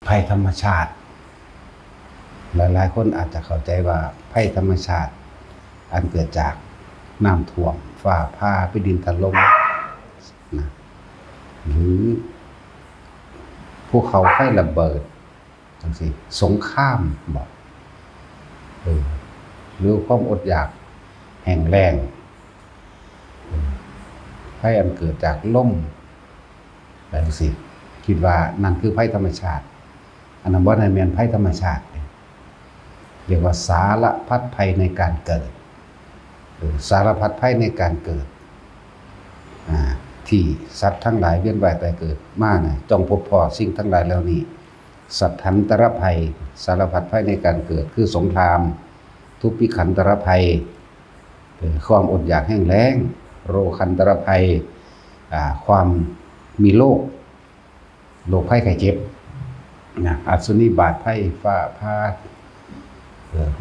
ภัยธรรมชาติหลายๆคนอาจจะเข้าใจว่าภัยธรรมชาติอันเกิดจากน้ำท่วมฟ้าผ่าแผ่นดินถล่มนะหรือภูเขาไฟระเบิดจังซี่สงครามบอกหรือความอดอยากแห้งแล้งภัยอันเกิดจากลมจังซี่คิดว่านั่นคือภัยธรรมชาติอันนั้นบ่ได้แม่นภัยธรรมชาติเรียกว่าสารพัดภัยในการเกิดหรือสารพัดภัยในการเกิดที่สัตว์ทั้งหลายเวียนว่ายตายเกิดมาเนี่ยจงพบพอสิ่งทั้งหลายแล้วนี้สัตถันตรภัยสารพัดภัยในการเกิดคือสงครามทุพพิขันตรภัยความอดอยากแห้งแล้งโรคันตรภัยความมีโรคภัยไข้เจ็บอัศนีบาตภัยฟ้าผ่า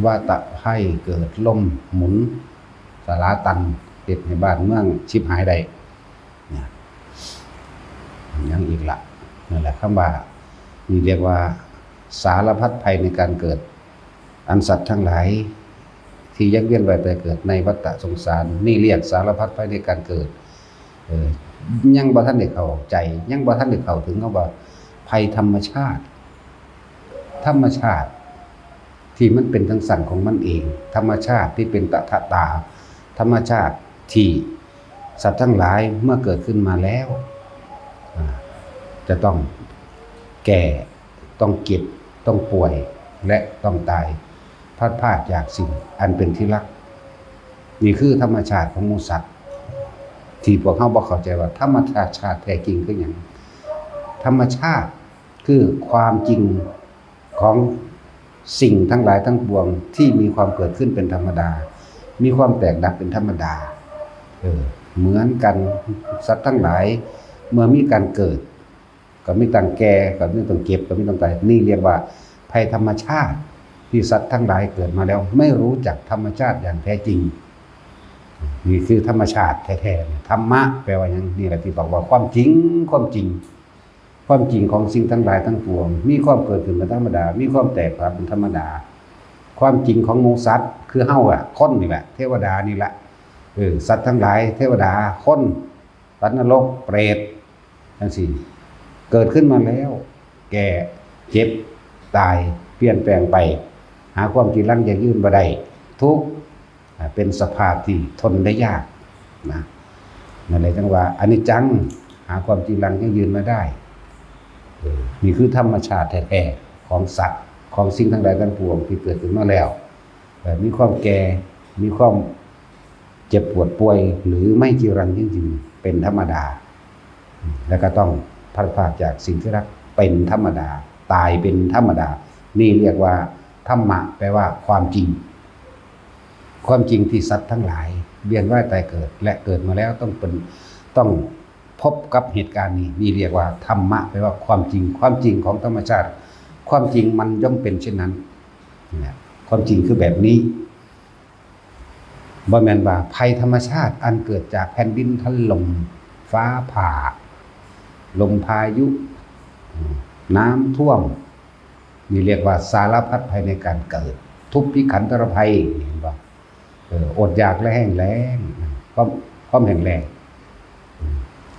วาตภัยเกิดลมหมุนสลาตันเฮ็ดให้บ้านเมืองชิบหายได้ยังอีกละนั่นแหละคำว่านี่เรียกว่าสารพัดภัยในการเกิดอันสัตว์ทั้งหลายที่ยักเวียนว่ายตายเกิดในวัฏสงสารนี่เรียกสารพัดภัยในการเกิดยังบ่ทันได้เข้าใจยังบ่ทันได้เข้าถึงคำว่าภัยธรรมชาติที่มันเป็นทั้งสั่นของมันเองธรรมชาติที่เป็นตถาตาธรรมชาติที่สัตว์ทั้งหลายเมื่อเกิดขึ้นมาแล้วจะต้องแก่ต้องเก็บต้องป่วยและต้องตายพัดพรากจากสิ่งอันเป็นที่รักนี่คือธรรมชาติของหมู่สัตว์ที่พวกเขาบ่เข้าใจว่าธรรมชาติแท้จริงคือหยังธรรมชาติคือความจริงของสิ่งทั้งหลายทั้งปวงที่มีความเกิดขึ้นเป็นธรรมดามีความแตกดับเป็นธรรมดาเหมือนกันสัตว์ทั้งหลายเมื่อมีการเกิดก็มีต้องแก่ก็มีต้องเก็บก็มีต้องตายนี่เรียกว่าภัยธรรมชาติที่สัตว์ทั้งหลายเกิดมาแล้วไม่รู้จักธรรมชาติอย่างแท้จริงนี่คือธรรมชาติแท้ๆธรรมะแปลว่าอย่างนี้แหละที่บอกว่าความจริงของสิ่งทั้งหลายทั้งปวงมีความเกิดขึ้นเป็นธรรมดามีความแตกดับเป็นธรรมดาความจริงของหมู่สัตว์คือเฮาคนนี่แหละเทวดานี่แหละสัตว์ทั้งหลายเทวดาคนสัตว์นรกเปรตจังซี่เกิดขึ้นมาแล้วแก่เจ็บตายเปลี่ยนแปลงไปหาความจีรังยั่งยืนบ่ได้ทุกข์เป็นสภาพที่ทนได้ยากนะนั่นแหละจังว่าอนิจจังหาความจีรังยั่งยืนมาได้นี่คือธรรมชาติแท้ๆของสัตว์ของสิ่งทั้งหลายทั้งปวงที่เกิดขึ้นมาแล้วมีความแก่มีความเจ็บปวดป่วยหรือไม่จีรังยั่งยืนเป็นธรรมดาแล้วก็ต้องพลัดพรากจากสิ่งที่รักเป็นธรรมดาตายเป็นธรรมดานี่เรียกว่าธรรมะแปลว่าความจริงที่สัตว์ทั้งหลายเวียนว่ายตายเกิดและเกิดมาแล้วต้องพบกับเหตุการณ์นี้นี่เรียกว่าธรรมะแปลว่าความจริงของธรรมชาติความจริงมันย่อมเป็นเช่นนั้นความจริงคือแบบนี้บ่แม่นว่าภัยธรรมชาติอันเกิดจากแผ่นดินถล่มฟ้าผ่าลมพายุน้ำท่วมนี่เรียกว่าสารพัดภัยในการเกิดทุพพิขันตรภัยเห็นบ่อดอยากและแห้งแล้งความแห้งแล้ง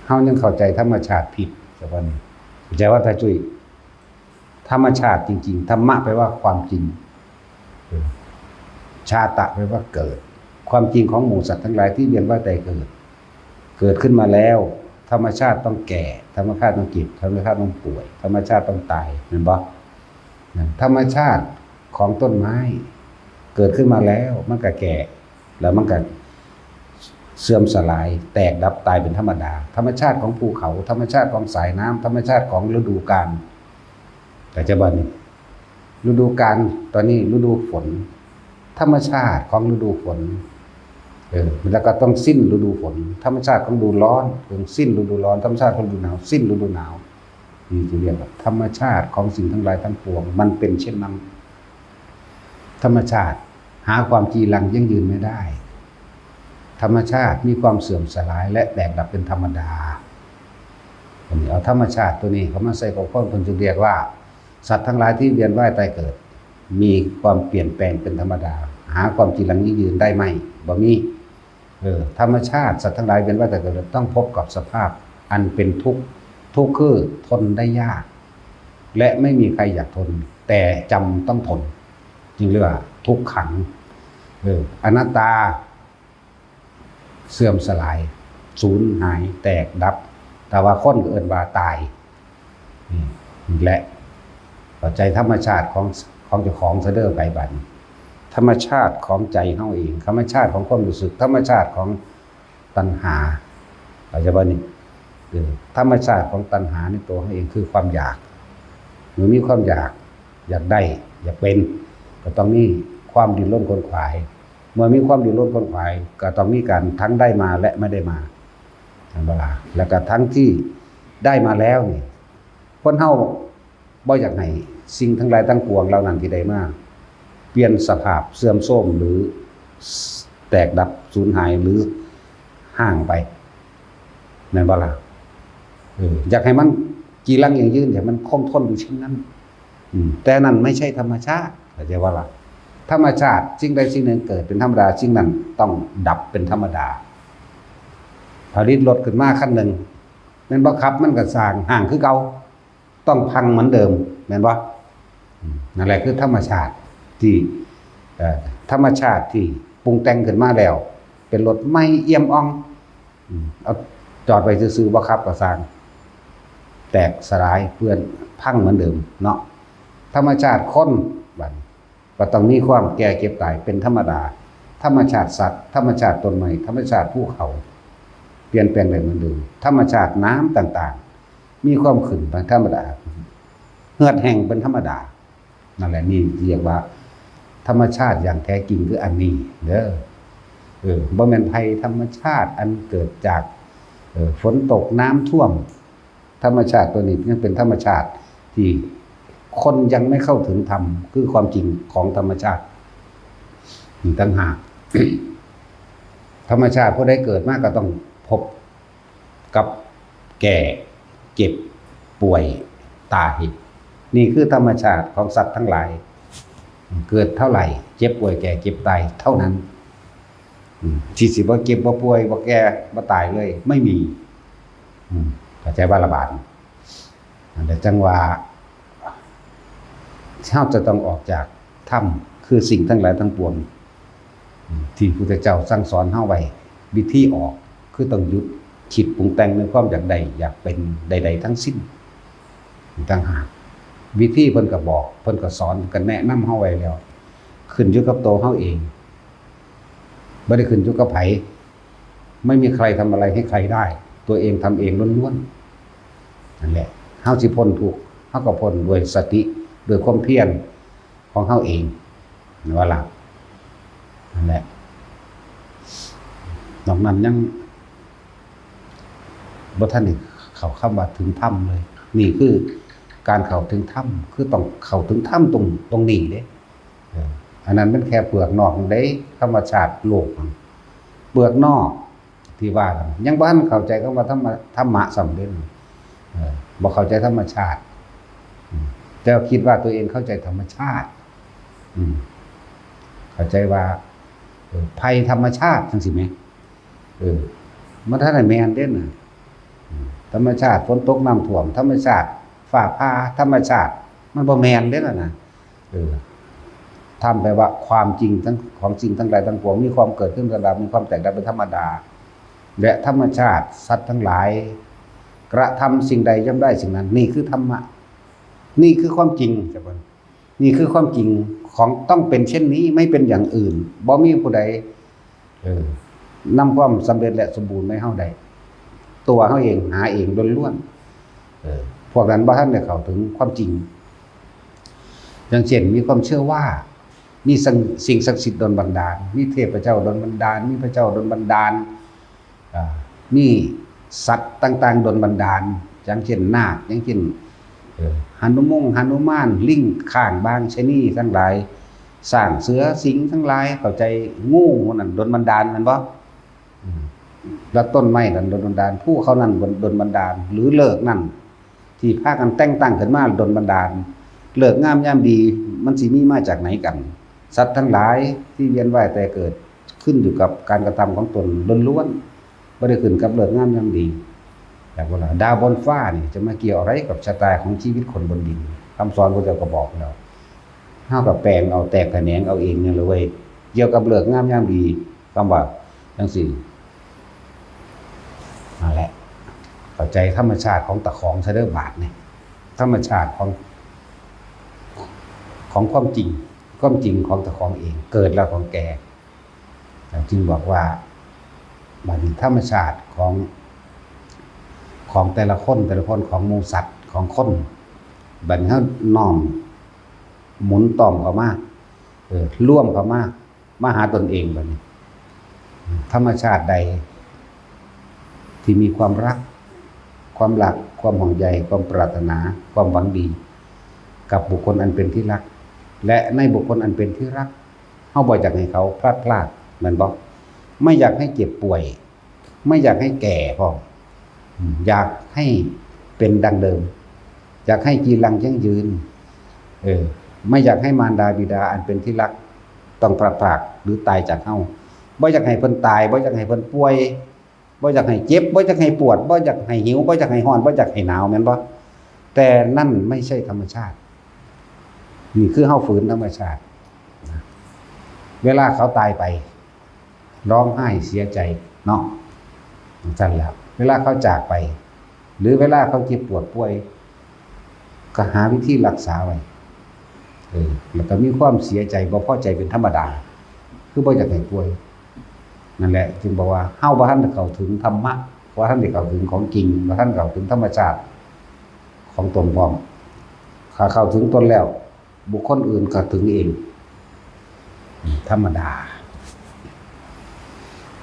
เฮายังเข้าใจธรรมชาติผิดสักวันนี้ใจว่าตาจุ้ยธรรมชาติจริงๆธรรมะแปลว่าความจริงชาตะแปลว่าเกิดความจริงของหมู่สัตว์ทั้งหลายที่เวียนว่ายตายเกิดขึ้นมาแล้วธรรมชาติต้องแก่ธรรมชาติต้องเจ็บธรรมชาติต้องป่วยธรรมชาติต้องตายเห็นบ่ธรรมชาติของต้นไม้เกิดขึ้นมาแล้วมันก็แก่แล้วมันก็เสื่อมสลายแตกดับตายเป็นธรรมดาธรรมชาติของภูเขาธรรมชาติของสายน้ำธรรมชาติของฤดูกาลปัจจุบันนี้ฤดูกาลตอนนี้ฤดูฝนธรรมชาติของฤดูฝนแล้วก็ต้องสิ้นฤดูฝนธรรมชาติของฤดูร้อนต้องสิ้นฤดูร้อนธรรมชาติของฤดูหนาวสิ้นฤดูหนาวนี่จะเรียกว่าธรรมชาติของสิ่งทั้งหลายทั้งปวงมันเป็นเช่นนั้นธรรมชาติหาความจีรังยั่งยืนไม่ได้ธรรมชาติมีความเสื่อมสลายและแตกดับเป็นธรรมดาเอาธรรมชาติตัวนี้เขามาใส่กับคนจึงเรียกว่า สัตว์ทั้งหลายที่เวียนว่ายตายเกิดมีความเปลี่ยนแปลงเป็นธรรมดาหาความจริงยั่งยืนได้ไหมบ่มีธรรมชาติสัตว์ทั้งหลายเวียนว่ายตายเกิดต้องพบกับสภาพอันเป็นทุกข์คือทนได้ยากและไม่มีใครอยากทนแต่จำต้องทนจึงเรียกว่าทุกขังอนัตตาเสื่อมสลายสูญหายแตกดับแต่ว่าคนเอิ้นว่าตายนี่แหละปัจจัยธรรมชาติของเจ้าของเสด็จไปบัดธรรมชาติของใจเฮาเองธรรมชาติของความรู้สึกธรรมชาติของตัณหาอาจจะว่านี่ธรรมชาติของตัณหาในตัวเขาเองคือความอยากเมื่อมีความอยากได้อยากเป็นก็ต้องมีความดิ้นรนขวนขวายเมื่อมีความดิ้นรนขวนขวายก็ต้องมีการทั้งได้มาและไม่ได้มาทั้งเวลาแล้วก็ทั้งที่ได้มาแล้วนี่คนเฮาบ่อยากให้สิ่งทั้งหลายทั้งปวงเหล่านั้นที่ได้มาเปลี่ยนสภาพเสื่อมโทรมหรือแตกดับสูญหายหรือห่างไปนั่นบ่ล่ะอยากให้มันจีรังอย่างยืนอยากมันคงทนอยู่เช่นนั้นแต่นั่นไม่ใช่ธรรมชาติเข้าใจว่าล่ะธรรมชาติสิ่งใดสิ่งหนึ่งเกิดเป็นธรรมดาสิ่งนั้นต้องดับเป็นธรรมดาผลิตรถขึ้นมาคันหนึ่งแม่นบ่ขับมันก็สร้างห่างคือเก่าต้องพังเหมือนเดิมแม่นบ่นั่นแหละคือธรรมชาติที่ธรรมชาติที่ปรุงแต่งขึ้นมาแล้วเป็นรถไม่เอี่ยมอ่องเอาจอดไว้ซื่อๆบ่ขับก็สร้างแตกสลายเปื้อนพังเหมือนเดิมเนาะธรรมชาติคนบัดก็ต้องมีความแก่เก็บตายเป็นธรรมดาธรรมชาติสัตว์ธรรมชาติต้นไม้ธรรมชาติภูเขาเปลี่ยนแปลงได้เหมือนเดิมธรรมชาติน้ำต่างๆมีความขึ้นเป็นธรรมดาเหือดแห้งเป็นธรรมดานั่นแหละนี่เรียกว่าธรรมชาติอย่างแท้จริงคืออันนี้เด้อบ่แม่นภัยธรรมชาติอันเกิดจากฝนตกน้ำท่วมธรรมชาติตัวนี้ยังเป็นธรรมชาติที่คนยังไม่เข้าถึงธรรมคือความจริงของธรรมชาติอีกต่างหาก ธรรมชาติผู้ใดเกิดมากก็ต้องพบกับแก่เจ็บป่วยตายนี่คือธรรมชาติของสัตว์ทั้งหลายเกิดเท่าไหร่เจ็บป่วยแก่เจ็บตายเท่านั้นที่สิบ่เจ็บบ่ป่วยบ่แก่บ่ตายเลยไม่มีเข้าใจว่าระบาดแต่จังว่าเฮาจะต้องออกจากถ้ำคือสิ่งทั้งหลายทั้งปวงที่พระพุทธเจ้าสั่งสอนเฮาไว้วิธีออกคือต้องหยุดคิดปรุงแต่งในความอยากใดอยากเป็นใดๆทั้งสิ้นต่างหากวิธีเพิ่นก็บอกเพิ่นก็สอนก็แนะนำเฮาไว้แล้วขึ้นอยู่กับตัวเฮาเองบ่ได้ขึ้นอยู่กับไผไม่มีใครทำอะไรให้ใครได้ตัวเองทำเองล้วนๆนั่นแหละเฮาสิพ้นทุกข์เฮาก็พ้นด้วยสติด้วยความเพียรของเฮาเองว่าล่ะนั่นแหละนอกนั้นยังบ่ทันได้เข้าคำว่าถึงธรรมเลยนี่คือการเข้าถึงธรรมคือต้องเข้าถึงธรรมตรงนี้เด้อันนั้นมันแค่เปลือกนอกเด้ธรรมชาติโลกเปลือกนอกที่ว่ากันยังบ่ทันเข้าใจคำว่าธรรมะสำเร็จบ่เข้าใจธรรมชาติแต่คิดว่าตัวเองเข้าใจธรรมชาติเข้าใจว่าภัยธรรมชาติจังซี่แหมมันท่านได้แม่นเด้น่ะธรรมชาติฝนตกน้ำท่วมธรรมชาติฟ้าผ่าธรรมชาติมันบ่แม่นเด้ล่ะนะทำไปว่าความจริงทั้งของจริงทั้งหลายทั้งปวงมีความเกิดขึ้นระดับมีความแตกดับเป็นธรรมดาและธรรมชาติสัตว์ทั้งหลายกระทำสิ่งใดย่อมได้สิ่งนั้นนี่คือธรรมะนี่คือความจริงจ้ะเพิ่นนี่คือความจริงของต้องเป็นเช่นนี้ไม่เป็นอย่างอื่นบ่มีผู้ใดนำความสำเร็จและสมบูรณ์ให้เฮาได้ตัวเฮาเองหาเองล้วนๆพวกนั้นบ่ทันได้เข้าถึงความจริงอย่างเช่นมีความเชื่อว่ามีสิ่งศักดิ์สิทธิ์ดลบันดาลมีเทพเจ้าดลบันดาลมีพระเจ้าดลบันดาลมีสัตว์ต่างๆดลบันดาลอย่างเช่นนาคอย่างเช่นหนุมานลิงข้างบางชนีทั้งหลายสร้างเสือสิงทั้งหลายเข้าใจงูนั่นดลบันดาลแม่นบ่แล้วต้นไม้นั่นดลบันดาลผู้เขานั่นดลบันดาลหรือเลิกนั่นที่พากันแต่งตั้งขึ้นมาดลบันดาล เลิกงามยามดีมันสิมีมาจากไหนกัน สัตว์ทั้งหลายที่เวียนว่ายแต่เกิดขึ้นอยู่กับการกระทำของตนล้วนๆไม่ได้ขึ้นกับเลิกงามยามดีแต่ว่าดาวบนฟ้านี่จะมาเกี่ยวอะไรกับชะตาของชีวิตคนบนดินคำสอนพระเจ้าก็บอกแล้วเฮากับแปลงเอาแตกแขนงเอาเองเนี่ยเลยเว้ยเกี่ยวกับเลิกงามยามดีคำว่าจังซี่นั่นแหละเข้าใจธรรมชาติของตะของซะเด้อบาดนี่ธรรมชาติของความจริงของตะของเองเกิดแล้วของแก่จึงบอกว่าบัดนี้ธรรมชาติของแต่ละคนของหมู่สัตว์ของคนบัดนี้เฮาน้อมหมุนต่อมเข้ามาร่วมเข้ามาหาตนเองบัดนี้ธรรมชาติใดที่มีความรักความหลักความห่วงใยความปรารถนาความหวังดีกับบุคคลอันเป็นที่รักและในบุคคลอันเป็นที่รักเฮาบ่อยากให้เขาพลาดแม่นบ่ไม่อยากให้เจ็บป่วยไม่อยากให้แก่พ่ออยากให้เป็นดังเดิมอยากให้จีรังยั่งยืนไม่อยากให้มารดาบิดาอันเป็นที่รักต้องพลาดหรือตายจากเฮาบ่อยากให้เพิ่นตายบ่อยากให้เพิ่นป่วยบ่อยากให้เจ็บบ่อยากให้ปวดบ่อยากให้หิวบ่อยากให้ร้อนบ่อยากให้หนาวแม่นบ่แต่นั่นไม่ใช่ธรรมชาตินี่คือเฮาฝืนธรรมชาติเวลาเขาตายไปร้องไห้เสียใจเนาะจังแล้วเวลาเขาจากไปหรือเวลาเขาเจ็บปวดป่วยก็หาวิธีรักษาไว้แล้วก็มีความเสียใจบ่พอใจเป็นธรรมดาคือบ่อยากให้ป่วยนั่นแหละจึงบอกว่าเฮาบ่ทันได้เข้าถึงธรรมะบ่ทันได้เข้าถึงของจริงบ่ทันเข้าถึงธรรมชาติของตนพร้อมถ้าเข้าถึงตนแล้วบุคคลอื่นก็ถึงเองธรรมดา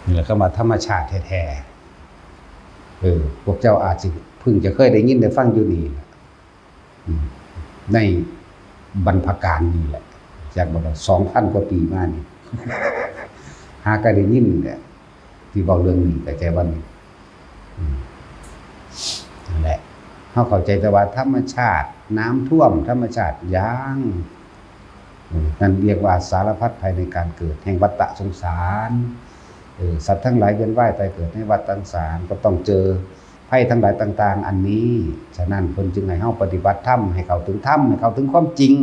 นี่แหละก็มาธรรมชาติแท้ๆพวกเจ้าอาจจะเพิ่งจะเคยได้ยินได้ฟังอยู่นี่ในบรรพกาลนี่แหละจากบ่ 2,000 กว่าปีมานี่หาก็ได้ยินเนี่ยที่เว้าเรื่องนี้แต่ใจวันนี้นั่นแหละเฮาเข้าใจแต่ว่าธรรมชาติน้ำท่วมธรรมชาติยางนั่นเรียกว่าสารพัดภัยในการเกิดแห่งวัฏสงสารสัตว์ทั้งหลายเวียนว่ายตายเกิดในวัฏสงสารก็ต้องเจอภัยทั้งหลายต่างๆอันนี้ฉะนั้นเพิ่นจึงให้เฮาปฏิบัติธรรมให้เข้าถึงธรรมให้เข้าถึงความจริง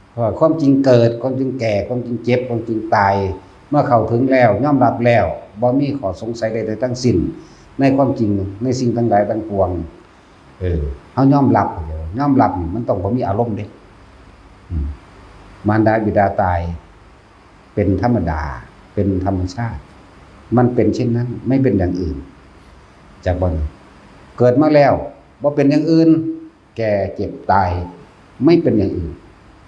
เพราะความจริงเกิดความจริงแก่ความจริงเจ็บความจริงตายเมื่อเข้าถึงแล้วยอมรับแล้วบ่มีข้อสงสัยใดๆทั้งสิ้นในความจริงในสิ่งทั้งหลายทั้งปวงเฮายอมรับนี่มันต้องบ่มีอารมณ์เด้มารดาบิดาตายเป็นธรรมดาเป็นธรรมชาติมันเป็นเช่นนั้นไม่เป็นอย่างอื่นจากบ่เกิดมาแล้วบ่เป็นอย่างอื่นแก่เจ็บตายไม่เป็นอย่างอื่น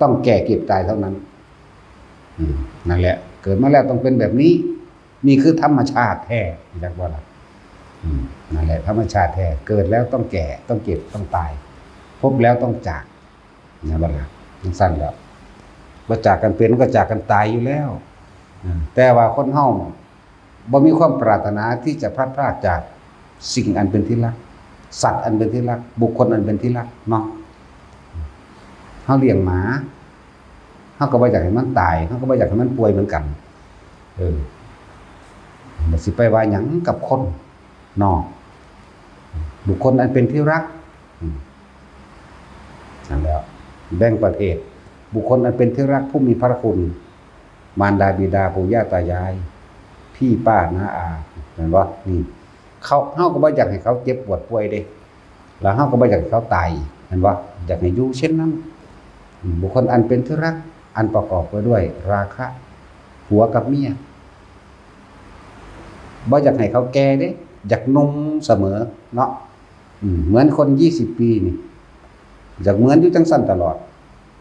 ต้องแก่เจ็บตายเท่านั้นนั่นแหละเกิดมาแล้วต้องเป็นแบบนี้นี่คือธรรมชาติแท้จากบ่ล่ะนั่นแหละธรรมชาติแท้เกิดแล้วต้องแก่ต้องเจ็บต้องตายพบแล้วต้องจากนะบ่ล่ะสั้นแล้วบ่จากกันเป็นก็จากกันตายอยู่แล้วแต่ว่าคนเฮาบ่มีความปรารถนาที่จะพลัดพรากจากสิ่งอันเป็นที่รักสัตว์อันเป็นที่รักบุคคลอันเป็นที่รักเนาะเฮาเลี้ยงหมาเฮาก็บ่อยากให้มันตายเฮาก็บ่อยากให้มันป่วยเหมือนกันบ่สิไปว่าหยังกับคนเนาะบุคคลอันเป็นที่รักนั่นแล้วแบ่งประเภทบุคคลอันเป็นที่รักผู้มีพระคุณมารดาบิดาปู่ย่าตายายพี่ป้าน้าอาเห็นบ่นี่เฮาก็บ่อยากให้เขาเจ็บปวดป่วยเด้แล้วเฮาก็บ่อยากให้เขาตายเห็นบ่อยากให้อยู่เช่นนั้นบุคคลอันเป็นที่รักอันประกอบไปด้วยราคะผัวกับเมียบ่อยากให้เขาแก่เด้อยากหนุ่มเสมอเนาะเหมือนคน20ปีนี่อยากเหมือนอยู่จังซั่นตลอด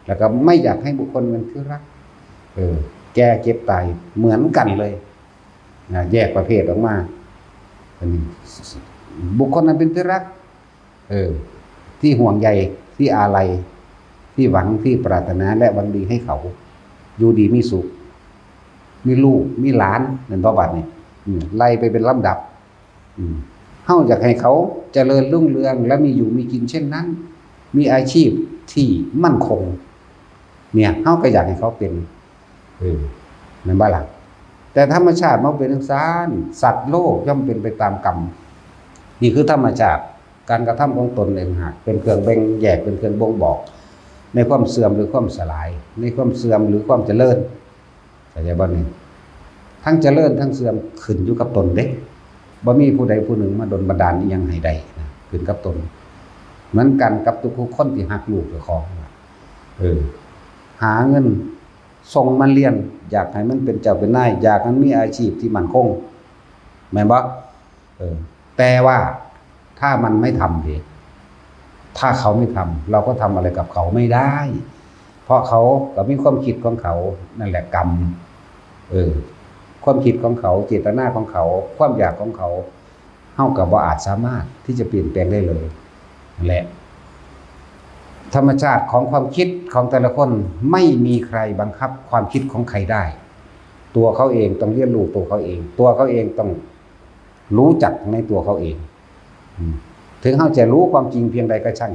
แล้วก็ไม่อยากให้บุคคลเป็นที่รักแก่เจ็บตายเหมือนกันเลยแยกประเภทออกมาบุคคลนั้นเป็นที่รักที่ห่วงใยที่อาลัยที่หวังที่ปรารถนาและหวังดีให้เขาอยู่ดีมีสุขมีลูกมีหลานนั่นเพราะบัดนี้ไล่ไปเป็นลำดับเฮาอยากให้เขาเจริญรุ่งเรืองและมีอยู่มีกินเช่นนั้น มีอาชีพที่มั่นคงเนี่ยเฮาก็อยากให้เขาเป็นนั่นบ่ล่ะแต่ธรรมชาติมันเป็นจังซั่นสัตว์โลกย่อมเป็นไปตามกรรมนี่คือธรรมชาติการกระทำของตนเองหากเป็นเครื่องแบ่งแยกเป็นเครื่องบ่งบอกในความเสื่อมหรือความสลายในความเสื่อมหรือความเจริญเข้าใจบ่นี่ทั้งเจริญทั้งเสื่อมขึ้นอยู่กับตนเด้บ่มีผู้ใดผู้หนึ่งมาดลบันดาลอิหยังให้ได้นะขึ้นกับตนเหมือนกันกับทุกคนที่ฮักลูกเจ้าของหาเงินส่งมันเรียนอยากให้มันเป็นเจ้าเป็นนายอยากให้มันมีอาชีพที่มั่นคงแม่นบ่แต่ว่าถ้ามันไม่ทำดิถ้าเขาไม่ทำเราก็ทำอะไรกับเขาไม่ได้ เพราะเขาก็มีความคิดของเขานั่นแหละกรรมความคิดของเขาเจตนาของเขาความอยากของเขาเฮาก็บ่อาจสามารถที่จะเปลี่ยนแปลงได้เลยนั่นแหละธรรมชาติของความคิดของแต่ละคนไม่มีใครบังคับความคิดของใครได้ตัวเขาเองต้องเรียนรู้ตัวเขาเองตัวเขาเองต้องรู้จักในตัวเขาเองถึงเขาจะรู้ความจริงเพียงใดก็ช่าง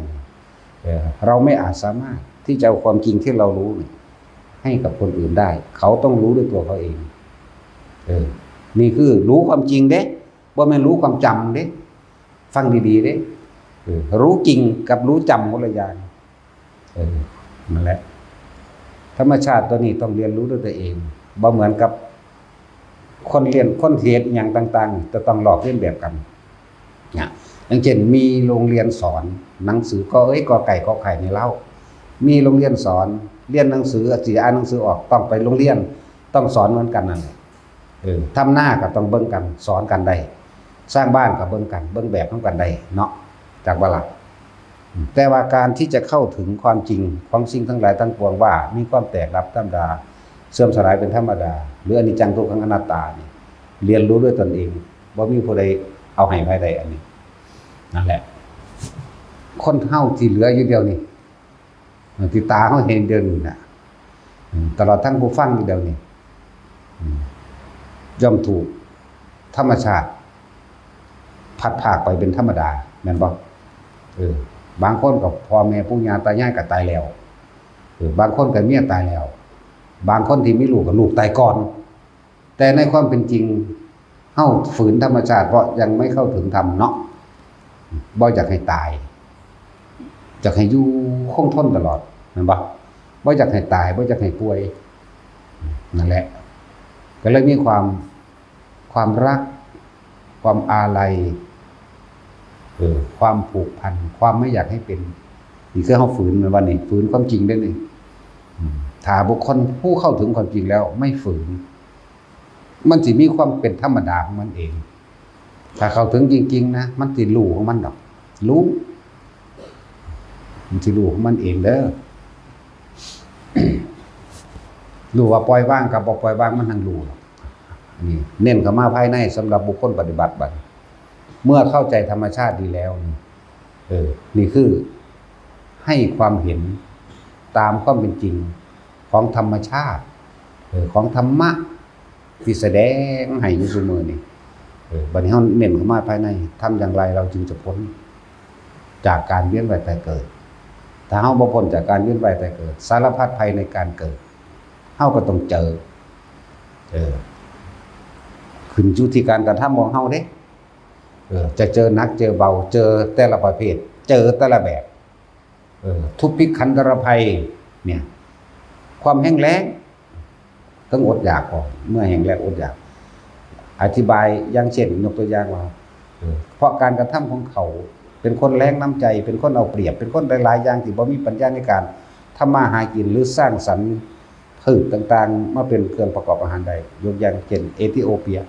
เราไม่อาจสามารถที่จะเอาความจริงที่เรารู้ให้กับคนอื่นได้เขาต้องรู้ด้วยตัวเขาเองนี่คือรู้ความจริงเด้บ่แม่นรู้ความจำเด้ฟังดีๆเด้รู้จริงกับรู้จำคนละอย่างนั่นแหละธรรมชาติตัวนี้ต้องเรียนรู้ด้วยตัวเองบ่เหมือนกับคนเรียนคนเทศอย่างต่างๆจะต้องลอกเลียนแบบกันเนี่ยอย่างเช่นมีโรงเรียนสอนหนังสือก็กอไก่ขอไข่ในเล่ามีโรงเรียนสอนเรียนหนังสือสิอ่านหนังสือออกต้องไปโรงเรียนต้องสอนเหมือนกันนั่นแหละทำหน้าก็ต้องเบิ่งกันสอนกันได้สร้างบ้านก็เบิ่งกันเบิ่งแบบของกันได้เนาะจากบ่ล่ะแต่ว่าการที่จะเข้าถึงความจริงของสิ่งทั้งหลายทั้งปวงว่ามีความแตกดับธรรมดาเสื่อมสลายเป็นธรรมดาหรืออนิจจังทุกขังอนัตตานี่เรียนรู้ด้วยตนเองบ่มีผู้ใดเอาให้ไว้ได้อันนี้นั่นแหละคนเฮาที่เหลืออยู่เดียวนี่ที่ตาเฮาเห็นเดินน่ะตลอดทั้งผู้ฟังอยู่เดียวนี่ย่อมถูกธรรมชาติพัดพากไปเป็นธรรมดาแม่นบ่บางคนก็พ่อแม่ปู่ย่าตายายก็ตายแล้วบางคนก็เมียตายแล้วบางคนที่มีลูกก็ลูกตายก่อนแต่ในความเป็นจริงเฮาฝืนธรรมชาติเพราะยังไม่เข้าถึงธรรมเนาะบ่อยากให้ตายอยากให้อยู่คงทนตลอดแม่นบ่บ่อยากให้ตายบ่อยากให้ป่วยนั่นแหละก็เลยมีความรักความอาลัยความผูกพันความไม่อยากให้เป็นนี่คือเฮาฝืนมันว่านี่ฝืนความจริงได้นี่ถ้าบุคคลผู้เข้าถึงความจริงแล้วไม่ฝืนมันสิมีความเป็นธรรมดาของมันเองถ้าเข้าถึงจริงๆนะมันสิรู้ของมันดอกรู้มันสิรู้ของมันเองเด้อ รู้ว่าปล่อยว่างกับบ่ปล่อยว่างมันทั้งรู้นี่เน้นเข้ามาภายในสำหรับบุคคลปฏิบัติบัดเมื่อเข้าใจธรรมชาติดีแล้วนี่คือให้ความเห็นตามความเป็นจริงของธรรมชาติของธรรมะที่แสดงให้อยู่เสมอนี่บัดนี้เฮาเน้นเข้ามาภายในทำอย่างไรเราจึงจะพ้นจากการเวียนว่ายตายเกิดถ้าเฮาบ่พ้นจากการเวียนว่ายตายเกิดสารพัดภัยในการเกิดเฮาก็ต้องเจอขึ้นอยู่ที่การกระทำของเฮาเด้จะเจอหนักเจอเบาเจอแต่ละประเภทเจอแต่ละแบบทุพพิขันธรภัยเนี่ยความแห้งแล้งต้องอดอยากก่อนเมื่อแห้งแล้งอดอยากอธิบายอย่างเช่นยกตัวอย่างว่าเพราะการกระทำของเขาเป็นคนแรงน้ำใจเป็นคนเอาเปรียบเป็นคนหลายๆอย่างที่บ่มีปัญญาในการทำมาหากินหรือสร้างสรรค์พืชต่างๆมาเป็นเครื่องประกอบอาหารใดยกอย่างเช่นเอธิโอเปีย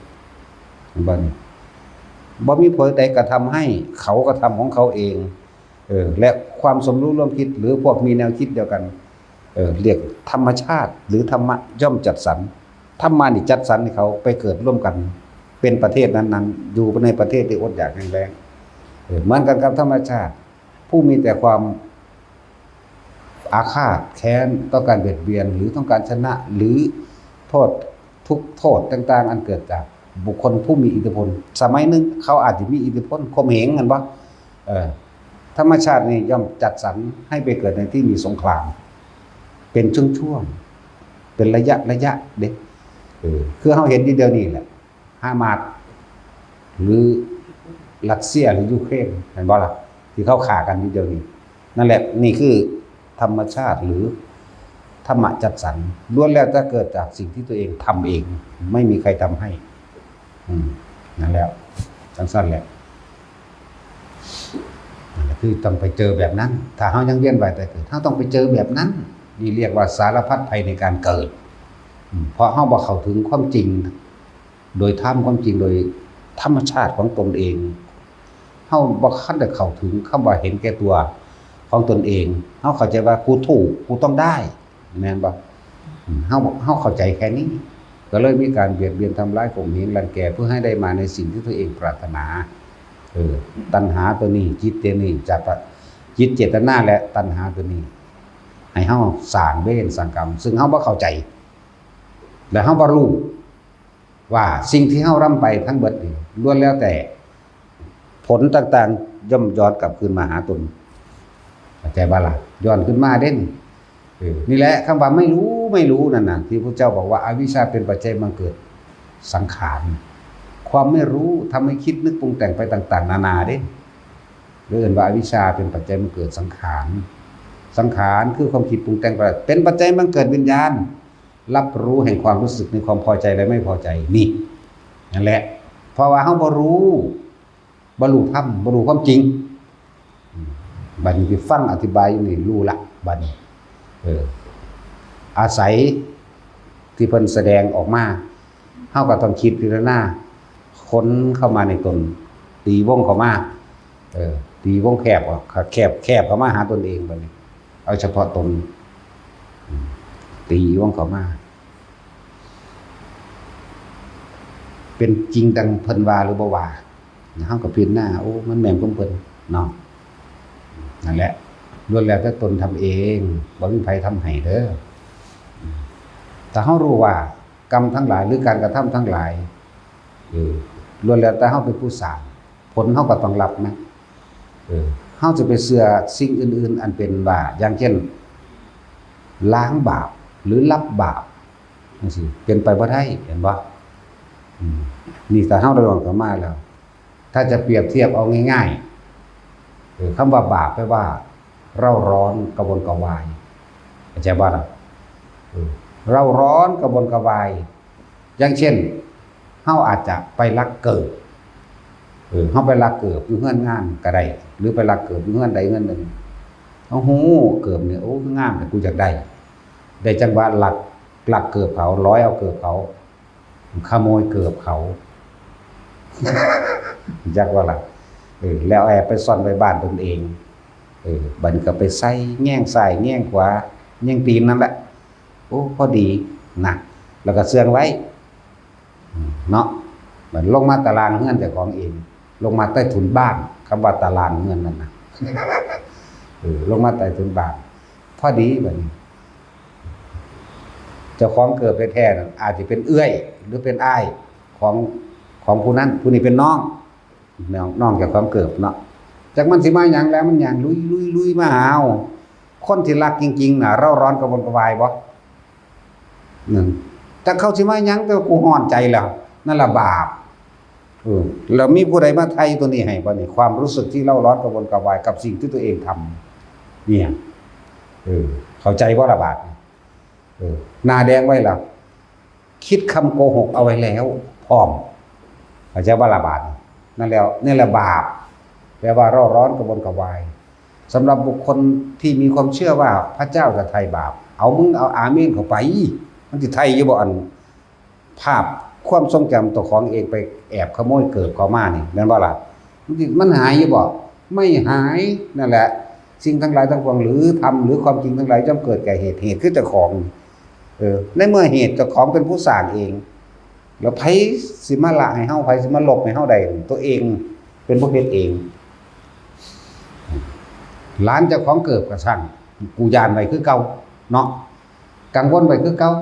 บ่มีผู้ใดกระทำให้เขากระทำของเขาเองและความสมรู้ร่วมคิดหรือพวกมีแนวคิดเดียวกันเรียกธรรมชาติหรือธรรมะย่อมจัดสรรธรรมะนี่จัดสรรให้เขาไปเกิดร่วมกันเป็นประเทศนั้นๆอยู่ในประเทศที่อดอยากแรงเหมือนกันกับธรรมชาติผู้มีแต่ความอาฆาตแค้นต้องการเบียดเบียนหรือต้องการชนะหรือโทษทุกโทษต่างๆอันเกิดจากบุคคลผู้มีอิทธิพลสมัยนึงเขาอาจจะมีอิทธิพลข่มเหงกันบ่ ธรรมชาตินี่ย่อมจัดสรรให้ไปเกิดในที่มีสงครามเป็นช่วงๆเป็นระยะเด็กคือเขาเห็นที่เดียวนี่แหละฮามาสหรือรัสเซียหรือยูเครนเห็นบ่ล่ะที่เขาฆ่ากันที่เดียวนี้นั่นแหละนี่คือธรรมชาติหรือธรรมะจัดสรรล้วนแล้วจะเกิดจากสิ่งที่ตัวเองทำเองไม่มีใครทำให้นั่นแล้วสั้นๆแหละคือต้องไปเจอแบบนั้นถ้าเขายังเวียนว่ายแต่เกิดเขาต้องไปเจอแบบนั้นนี่เรียกว่าสารพัดภัยในการเกิดเพราะเขาบอกเข้าถึงความจริงโดยธรรมความจริงโดยธรรมชาติของตนเองเขาบอกขั้นแต่เข้าถึงเขาบอกเห็นแก่ตัวของตนเองเขาเข้าใจว่ากูถูกกูต้องได้แม่นบอกเขาเข้าใจแค่นี้ก็เลยมีการเบียดเบียนทำร้ายข่มเหงรังแกเพื่อให้ได้มาในสิ่งที่ตัวเองปรารถนาตัณหาตัวนี้จิตตัวนี้จะจิตเจตนาและตัณหาตัวนี้ให้เฮาสร้างเวรสร้างกรรมซึ่งเฮาบ่เข้าใจและเฮาบ่รู้ว่าสิ่งที่เฮาร่ำไปทั้งเบิดนี่ล้วนแล้วแต่ผลต่างๆย่อมย้อนกลับคืนมาหาตนเข้าใจบ่ล่ะย้อนขึ้นมาเด้นี่แหละคำว่าไม่รู้นั่นน่ะที่พระเจ้าบอกว่าอวิชชาเป็นปัจจัยบังเกิดสังขารความไม่รู้ทำให้คิดนึกปรุงแต่งไปต่างๆนานาเด้เรื่องว่าอวิชชาเป็นปัจจัยบังเกิดสังขารสังขารคือความคิดปรุงแต่งไปเป็นปัจจัยบังเกิดวิญญาณรับรู้แห่งความรู้สึกในความพอใจและไม่พอใจนี่นั่นแหละเพราะว่าเฮาบ่รู้ธรรมบ่รู้ความจริงบัดนี้ไปฟังอธิบายอยู่นี่รู้ละบัดนี้อาศัยที่เพิ่นแสดงออกมาเฮาก็ต้องคิดพิจารณาค้นเข้ามาในตนตีวงเข้ามาตีวงแคบเข้ามาหาตนเองบัดนี้เอาเฉพาะตนตีวงเข้ามาเป็นจริงดังเพิ่นว่าหรือบ่ว่าเฮาก็พิจารณาโอ้มันแม่นของเพิ่นเนาะนั่นแหละล้วนแล้วแต่ตนทำเองบ่มีใครทำให้เด้อแต่เฮารู้ว่ากรรมทั้งหลายหรือการกระทำทั้งหลายล้วนแล้วแต่เฮาเป็นผู้สร้างผลเฮาก็ต้องรับนะเฮาจะไปเชื่อสิ่งอื่นๆอันเป็นบาปอย่างเช่นล้างบาปหรือรับบาปจังซี่เป็นไปบ่ได้เห็นบ่นี่ถ้าเฮาได้ลองเข้ามาแล้วถ้าจะเปรียบเทียบเอาง่ายๆคำว่าบาปแปลว่าเร่าร้อนกระวนกระวายเข้าใจบ่ล่ะเร่าร้อนกระวนกระวายอย่างเช่นเฮาอาจจะไปลักเกิดเฮาไปลักเกิดอยู่เฮือนงานก็ได้หรือไปลักเกิดอยู่เฮือนใดเฮือนหนึ่งโอ้โหเกิดเนี่ยโอ้งามแต่กูอยากได้จังหวะลักเกิดเขาร้อยเอาเกิดเขาขโมยเกิดเขาจักว่าล่ะแล้วแอบไปซ่อนไว้บ้านตนเองบัดนี้ก็ไปใส่แง่งซ้ายแง่งขวาแง่งตีนนั่นแหละโอ้พอดีนะแล้วก็เสื่องไว้เนาะเหมือนลงมาตารางเงื่อนเจ้าของเองลงมาใต้ถุนบ้านคำว่าตารางเงื่อนนั่นนะลงมาใต้ถุนบ้านพอดีแบบนี้เจ้าของเกิดไปแท้อาจจะเป็นเอื้อยหรือเป็นอ้ายของผู้นั้นผู้นี้เป็นน้องเจ้าของเกิดเนาะจากมันสิมาหยังแล้วมันหยังลุยมาหาวคนที่รักจริงๆน่ะเร่าร้อนกระวนกระวายบ่แต่เขาสิมาหยังแต่กูฮ้อนใจแล้วนั่นล่ะบาปแล้วมีผู้ใดมาไทยตัวนี้ให้บ่นี่ความรู้สึกที่เร่าร้อนกระวนกระวายกับสิ่งที่ตัวเองทำเนี่ยเข้าใจบ่ล่ะบาปหน้าแดงไว้ล่ะคิดคำโกหกเอาไว้แล้วพร้อมเข้าใจบ่ล่ะบาปนั่นแล้วนี่แหละบาปแปลว่าเร่าร้อนกระวนกระวายสำหรับบุคคลที่มีความเชื่อว่าพระเจ้าจะไถ่บาปเอามึงเอาอาเมนเข้าไปมันสิไถ่อยู่บ่อันภาพความทรงจำตัวของเองไปแอบขโมยเกิดเข้ามานี่แม่นบ่ล่ะมันหายอยู่บ่ไม่หายนั่นแหละสิ่งทั้งหลายทั้งปวงหรือธรรมหรือความจริงทั้งหลายย่อมเกิดแก่เหตุคือเจ้าของในเมื่อเหตุเจ้าของเป็นผู้สร้างเองแล้วไผสิมาละให้เฮาไผสิมาลบให้เฮาได้ตัวเองเป็นผู้เฮ็ดเองหลานเจ้าของเกิดก็ช่างกูยานไว้คือเก่าเนาะกังวลไว้คือเก่า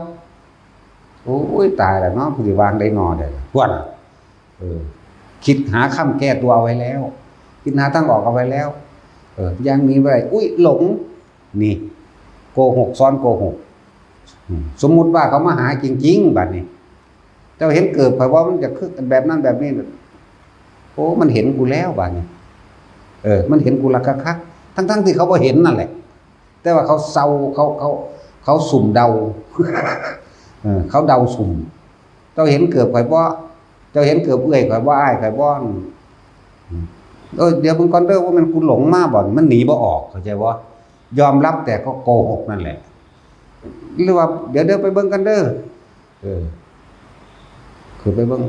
โอ้ยตายแล้วเนาะกูสิวางได้นอได้พวดคิดหาคำแก้ตัวเอาไว้แล้วคิดหาทางออกเอาไว้แล้ว ยังมีไว้อุ้ยหลงนี่โกหกซ้อนโกหกสมมุติว่าเขามาหาจริงๆบัดนี้เจ้าเห็นเกิดข่อยว่ามันจะคือแบบนั้นแบบนี้โอ้มันเห็นกูแล้วบัดนี้มันเห็นกูละคักๆทั้งที่เขาบ่เห็นนั่นแหละแต่ว่าเขาเซาเขาสุ่มเดา เขาเดาสุ่มเจ้าเห็นเกิดข่อยบ่เจ้าเห็นเกิดเอื้อยข่อยบ่อ้ายข่อยบ่เดี๋ยวมึงก่อนเด้อว่ามันกูหลงมาบ่มันหนีบ่ออกเข้าใจบ่ยอมรับแต่ก็โกหกนั่นแหละหรือว่าเดี๋ยวไปเบิ่งกันเด้อคือไปเบิ่ง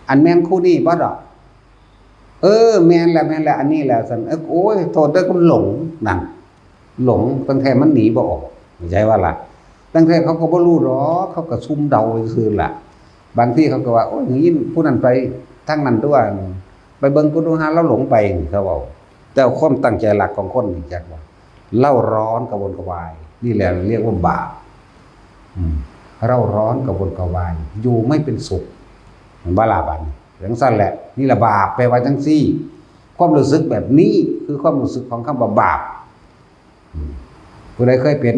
อันแม่นคู่นี้บ่ดอกแม่นแหละอันนี้แหละซั่นโอ้ยโทษเด้อกูหลงนั่นหลงตั้งแต่มันหนีบ่ออกเข้าใจว่าล่ะตั้งแต่เขาก็บ่รู้หรอกเขาก็ซุ่มเดาซื่อล่ะบางทีเขาก็ว่าโอ้ยยินผู้นั้นไปทางนั้นตัวไปเบิ่งกูดูหาเราหลงไปเขาเว้าแต่ความตั้งใจหลักของคนนี่จักว่าเล่าร้อนกระวนกระวายนี่แหละเรียกว่าบาปเล่าร้อนกระวนกระวายอยู่ไม่เป็นสุขบาลาบันอย่างสั้นแหละนี่แหละบาปแปลว่าจังซี่ความรู้สึกแบบนี้คือความรู้สึกของคำว่าบาปผู้ใดเคยเป็น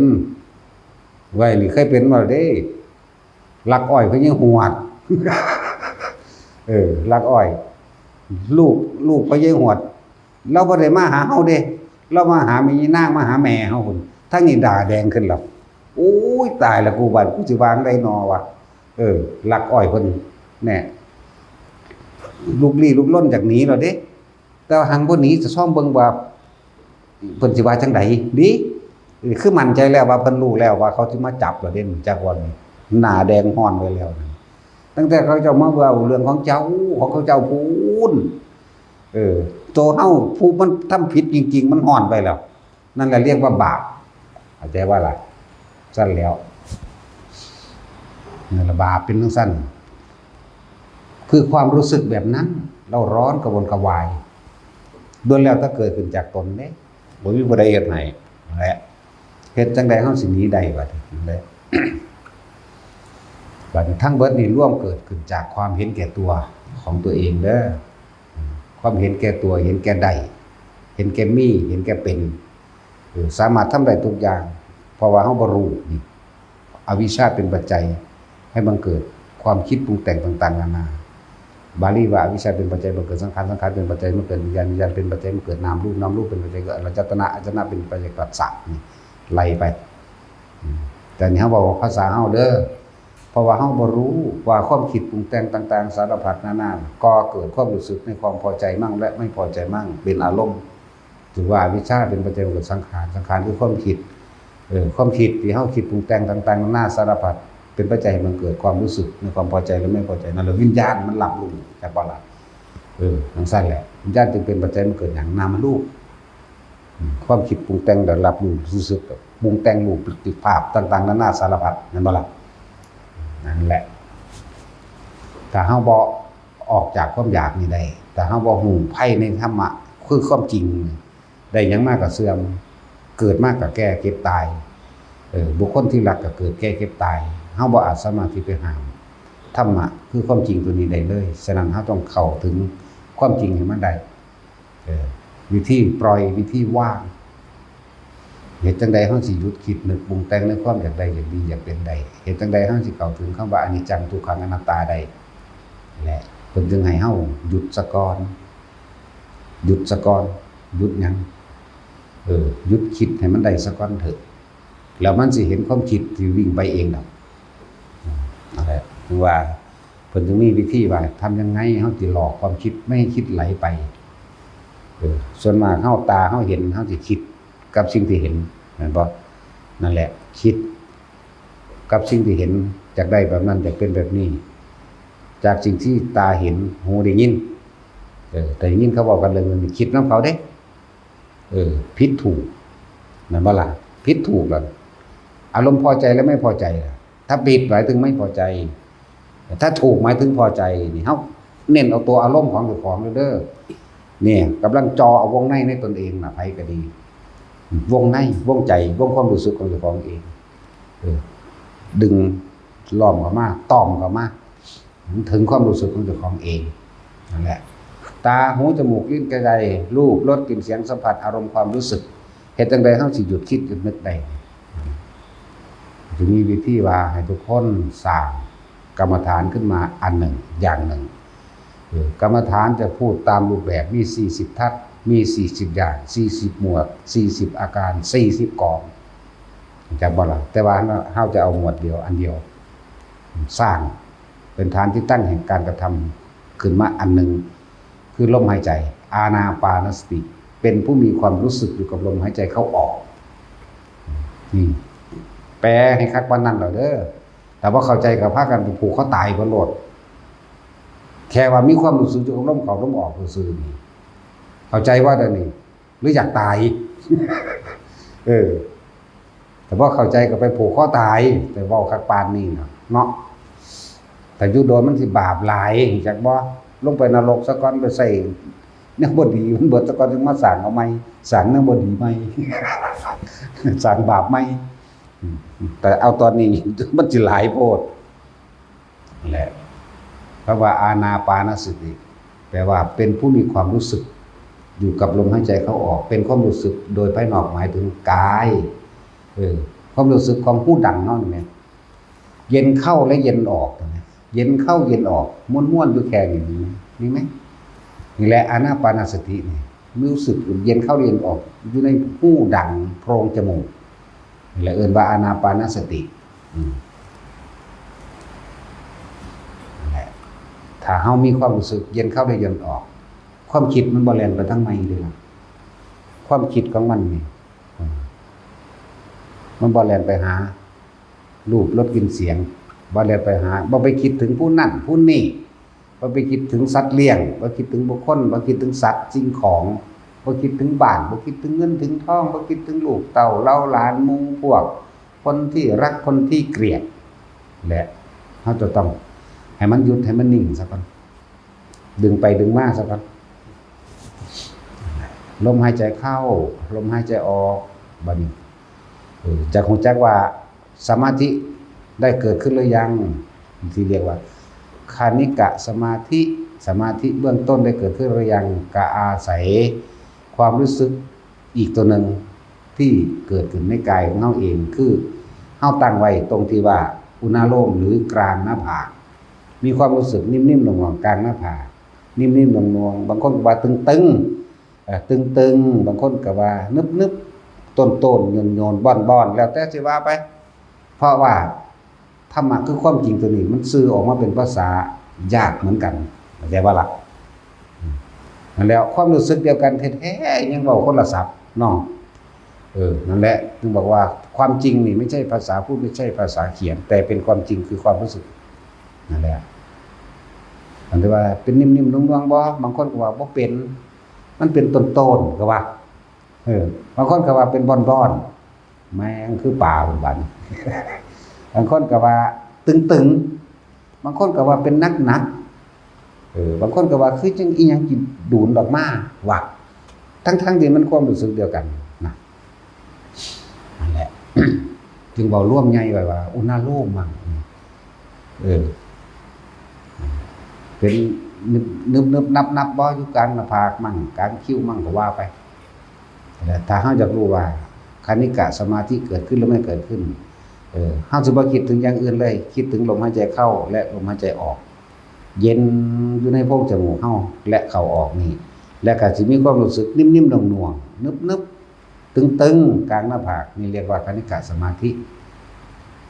ไว้นี่เคยเป็นบ่เด้ลักอ้อยเพิ่นยังหวดลักอ้อยลูกเพิ่นยังหวดเราบ่ได้มาหาเฮาเด้เรามาหาแม่นางมาหาแม่เฮาพุ่นทั้งนี้ด่าแดงขึ้นแล้วโอ้ยตายแล้วกูบัดกูสิวางได้นอวะลักอ้อยเพิ่นแน่ลูกลี้ลุกล่นจากหนีแล้วเด้แต่หังบ่หนีจะซ่อมเบิ่งว่าเพิ่นสิว่าจังได๋ดิคือมั่นใจแล้วว่าเพิ่นรู้แล้วว่าเขาสิมาจับแล้วเด้จักวันหน้าแดงฮ้อนไว้แล้วตั้งแต่เขาเจ้ามาเว้าเรื่องของเจ้าของเขาเจ้าพูนตัวเฮาผู้มันทำผิดจริงๆมันฮ้อนไปแล้วนั่นแหละเรียกว่าบาปเข้าใจว่าล่ะซั่นแล้วนั่นละบาปเป็นจังซั่นคือความรู้สึกแบบนั้นเราร้อนกระวนกระวายล้วนแล้วถ้าเกิดขึ้นจากตนเด้บ่มีผู้ใดเฮ็ดให้นั่นแหละเฮ็ดจังได๋เฮาสิหนีได้บัดนี้นั่นแหละบัดนี้ทั้งเบิดนี่ร่วมเกิดขึ้นจากความเห็นแก่ตัวของตัวเองเด้อความเห็นแก่ตัวเห็นแก่ได้เห็นแก่มีเห็นแก่เป็นสามารถทำได้ทุกอย่างเพราะว่าเฮาบ่รู้นี่อวิชชาเป็นปัจจัยให้บังเกิดความคิดปรุงแต่งต่างๆนานาบาลีว่าอวิชชาเป็นปัจจัยบังเกิดสังขารสังขารเป็นปัจจัยบังเกิดวิญญาณวิญญาณเป็นปัจจัยบังเกิดนามรูปนามรูปเป็นปัจจัยเกิดอายตนะอายตนะเป็นปัจจัยเกิดสัตว์นี่ไล่ไปแต่นี่เฮาบอกว่าภาษาเฮาเด้อเพราะว่าเฮาบ่รู้ว่าความคิดปรุงแต่งต่างๆสารพัดนานาก็เกิดความรู้สึกในความพอใจมั่งและไม่พอใจมั่งเป็นอารมณ์ถือว่าอวิชชาเป็นปัจจัยเกิดสังขารสังขารคือความคิดความคิดที่เฮาคิดปรุงแต่งต่างๆนานาสารพัดเป็นปัจจัยมันเกิดความรู้สึกในความพอใจและไม่พอใจนั่นแหละวิญญาณมันรับรู้จากบ่ล่ะจังซั่นแหละวิญญาณจึงเป็นปัจจัยมันเกิดหยังนามรูปความคิดปรุงแต่งได้รับรู้รู้สึกปรุงแต่งรูปติภาพต่างๆนานาสารพัดนั่นบ่ล่ะนั่นแหละถ้าเฮาบ่ออกจากความอยากนี่ได้แต่เฮาบ่ฮู้ไผในธรรมะคือความจริงได้หยังมากก็เสื่อมเกิดมากก็แก่เก็บตายบุคคลที่รักก็เกิดแก่เก็บตายเฮาบ่อาจสามารถที่ไปห้ามธรรมะคือความจริงตัวนี้ได้เลยฉะนั้นเฮาต้องเข้าถึงความจริงให้มันได้วิธีปล่อยวิธีว่างเหตุจังใดเฮาสิหยุดคิดนึกปรุงแต่งในความอยากได้อยากดีอยากเป็นได้เหตุจังใดเฮาสิเข้าถึงคำว่าอนิจจังทุกขังอนัตตาได้แหละเพิ่นจึงให้เฮาหยุดซะก่อนหยุดซะก่อนหยุดหยังหยุดคิดให้มันได้ซะก่อนเถอะแล้วมันสิเห็นความคิดที่วิ่งไปเองดอกนั่นแหละถึงว่าเพิ่นจึงมีวิธีว่าทำยังไงเฮาสิหลอกความคิดไม่ให้คิดไหลไปส่วนมากเฮาตาเฮาเห็นเฮาสิคิดกับสิ่งที่เห็นแม่นบ่นั่นแหละคิดกับสิ่งที่เห็นจากได้แบบนั้นจากเป็นแบบนี้จากสิ่งที่ตาเห็นหูได้ยินแต่ยินเขาบอกกันเรื่องนึงคิดนำเขาเด้ผิดถูกนั่นบ่ล่ะผิดถูกล่ะอารมณ์พอใจและไม่พอใจถ้าผิดหมายถึงไม่พอใจถ้าถูกหมายถึงพอใจนี่เฮาเน้นเอาตัวอารมณ์ของเจ้าของเด้อเนี่ยกำลังจอเอาวงในตนเองน่ะไผก็ดีวงในวงใจวงความรู้สึกของเจ้าของเองดึงล้อมเข้ามาต้อมเข้ามาถึงความรู้สึกของเจ้าของเองนั่นแหละ ตาหูจมูกลิ้นกายรูปรสกลิ่นเสียงสัมผัสอารมณ์ความรู้สึกเหตุจังใดเฮาสิหยุดคิดหยุดนึกได้จะมีวิธีว่าให้ทุกคนสร้างกรรมฐานขึ้นมาอันหนึ่งอย่างหนึ่งกรรมฐานจะพูดตามรูปแบบมี40ทัศมี40อย่าง40หมวด40อาการ40กองจากบ่ล่ะแต่ว่าเฮาจะเอาหมวดเดียวอันเดียวสร้างเป็นฐานที่ตั้งแห่งการกระทำขึ้นมาอันหนึ่งคือลมหายใจอานาปานสติเป็นผู้มีความรู้สึกอยู่กับลมหายใจเข้าออกนี่แปลให้คักว่านั่นเหรอเด้อแต่ว่าเข้าใจกับพากันผูกเขาตายบนโลดแค่ว่ามีความรู้สึกอยู่กับลมเข้าลมออกซื่อๆนี่เข้าใจว่าเดี๋ยวนี้หรืออยากตายแต่ว่าเข้าใจก็ไปผูกข้อตายแต่ว่าคักปานนี่เนาะแต่ยุโดนมันสิบาปหลายจากบ่ลงไปนรกซะก่อนไปใส่เนื้อบดีมันเบิดซะก่อนถึงมาสั่งเอาใหม่สั่งเนื้อบดีใหม่สั่งบาปใหม่แต่เอาตอนนี้มันสิหลายโพดแหละเพราะว่าอานาปานสติแปลว่าเป็นผู้มีความรู้สึกอยู่กับลมหายใจเข้าออกเป็นความรู้สึกโดยภายนอกหมายถึงกายความรู้สึกของผู้ดังเนาะนี่เย็นเข้าและเย็นออกเย็นเข้าเย็นออกม้วนๆอยู่แค่นี้มีไหมนี่แหละอานาปานสตินี่รู้สึกเย็นเข้าเย็นออกอยู่ในผู้ดังโพรงจมูกนี่แหละเอิ้นว่าอานาปานสตินั่นแหละถ้าเฮามีความรู้สึกเย็นเข้าและเย็นออกความคิดมันบ่แล่นไปทางในเด้อความคิดของมันนี่มันบ่แล่นไปหารูปรสกลิ่นเสียงบ่แล่นไปหาบ่ไปคิดถึงผู้นั่นผู้นี่บ่ไปคิดถึงสัตว์เลี้ยงบ่คิดถึงบุคคลบ่คิดถึงสัตว์สิ่งของบ่คิดถึงบ้านบ่คิดถึงเงินถึงทองบ่คิดถึงลูกเต้าเล่าหลานหมู่พวกคนที่รักคนที่เกลียดและเฮาจะต้องให้มันหยุดให้มันนิ่งซะก่อนดึงไปดึงมาซะก่อนลมหายใจเข้าลมหายใจออกบัดนี้จะคงจักว่าสมาธิได้เกิดขึ้นหรือยังที่เรียกว่าคานิกะสมาธิเบื้องต้นได้เกิดขึ้นหรือยังก็อาศัยความรู้สึกอีกตัวหนึ่งที่เกิดขึ้นในกายของเฮาเองคือเฮาตั้งไว้ตรงที่ว่าอุณาโลมหรือกลางหน้าผากมีความรู้สึกนิ่มๆหน่วงๆกลางหน้าผากนิ่มๆหน่วงๆบางคนก็ว่าตึงบางคนก็ว่านึบต้นโยนบ่อนแล้วแต่สิว่าไปเพราะว่าธรรมะคือความจริงตัวนี้มันสื่อออกมาเป็นภาษายากเหมือนกันเข้าใจว่าล่ะนั่นแล้วความรู้สึกเดียวกันแท้ๆยังเว้าคนละศัพท์เนาะนั่นแหละถึงบอกว่าความจริงนี่ไม่ใช่ภาษาพูดไม่ใช่ภาษาเขียนแต่เป็นความจริงคือความรู้สึกนั่นแหละอันที่ว่าเป็นนิ่มๆนุ่มๆบ่บางคนก็ว่าบ่เป็นมันเป็นต้นก็ว่าบางคนก็ว่าเป็นบ่อนๆแม่งคือป่าบัดบางคนก็ว่าตึงบางคนก็ว่าเป็นนักบางคนก็ว่าคือจังอีหยังกินดูนออกมาว่าทั้งที่มันความรู้สึกเดียวกันนะนั่นแหละ จึงเว้าร่วมใหญ่ไว้ว่าอุณาโลมมั่งเป็นนึบนับบ่อยู่กลางหน้าผากมั่งกลางคิ้วมั่งก็ว่าไปแต่ถ้าเฮาอยากรู้ว่าคณิกะสมาธิเกิดขึ้นหรือไม่เกิดขึ้นเฮาสิบ่คิดถึงอย่างอื่นเลยคิดถึงลมหายใจเข้าและลมหายใจออกเย็นอยู่ในโพรงจมูกเฮาและเข้าออกนี่และก็สิมีความรู้สึกนิ่มๆหน่วงๆนึบๆตึงๆกลางหน้าผากนี่เรียกว่าคณิกะสมาธิ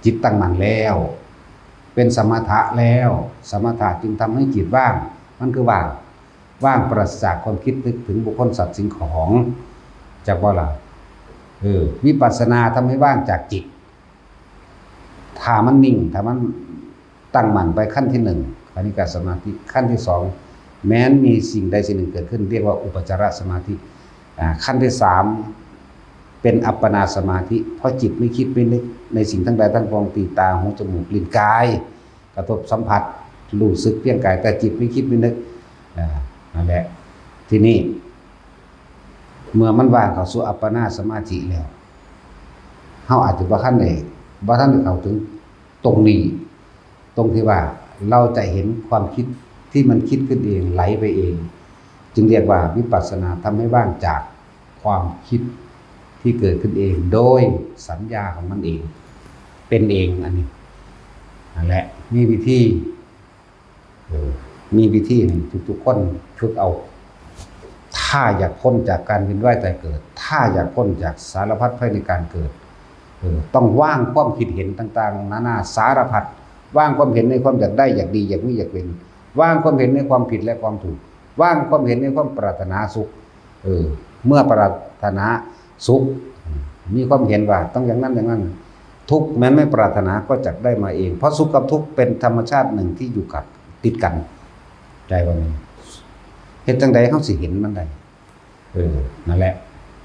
จิตตั้งมั่นแล้วเป็นสมถะแล้วสมถะจึงทำให้จิตว่างมันคือว่างปราศจากความคิดนึกถึงบุคคลสัตว์สิ่งของจากบ่ล่ะวิปัสสนาทำให้ว่างจากจิตถ้ามันนิ่งถ้ามันตั้งมั่นไปขั้นที่1คณิกะสมาธิขั้นที่2แม้นมีสิ่งใดสิ่งหนึ่งเกิดขึ้นเรียกว่าอุปจารสมาธิขั้นที่3เป็นอัปปนาสมาธิเพราะจิตไม่คิดไม่นึกในสิ่งทั้งใดทั้งปวงตาหูจมูกลิ้นกายกระทบสัมผัสรู้สึกเพียงกายแต่จิตไม่คิดไม่นึกนั่นแหละทีนี้เมื่อมันว่างเข้าสู่อัปปนาสมาธิแล้วเฮาอาจจะบ่ทันได้เข้าถึงตรงนี้ตรงที่ว่าเราจะเห็นความคิดที่มันคิดขึ้นเองไหลไปเอง จึงเรียกว่าวิปัสสนาทำให้ว่างจากความคิดที่เกิดขึ้นเองโดยสัญญาของมันเองเป็นเองอันนี้นั่นแหละมีวิธีทุกคนฝึกเอาถ้าอยากพ้นจากการเวียนว่ายตายเกิดถ้าอยากพ้นจากสารพัดภัยในการเกิดต้องว่างความคิดเห็นต่างๆนานาสารพัดว่างความเห็นในความอยากได้อยากดีอยากมีอยากเป็นว่างความเห็นในความผิดและความถูกว่างความเห็นในความปรารถนาสุขเมื่อปรารถนาสุขมีความเห็นว่าต้องอย่างนั้นอย่างนั้นทุกข์แม้ไม่ปรารถนาก็จักได้มาเองเพราะสุขกับทุกข์เป็นธรรมชาติหนึ่งที่อยู่กับติดกันใจว่ามันเห็นจังใดเขาสิเห็นมันได้นั่นแหละ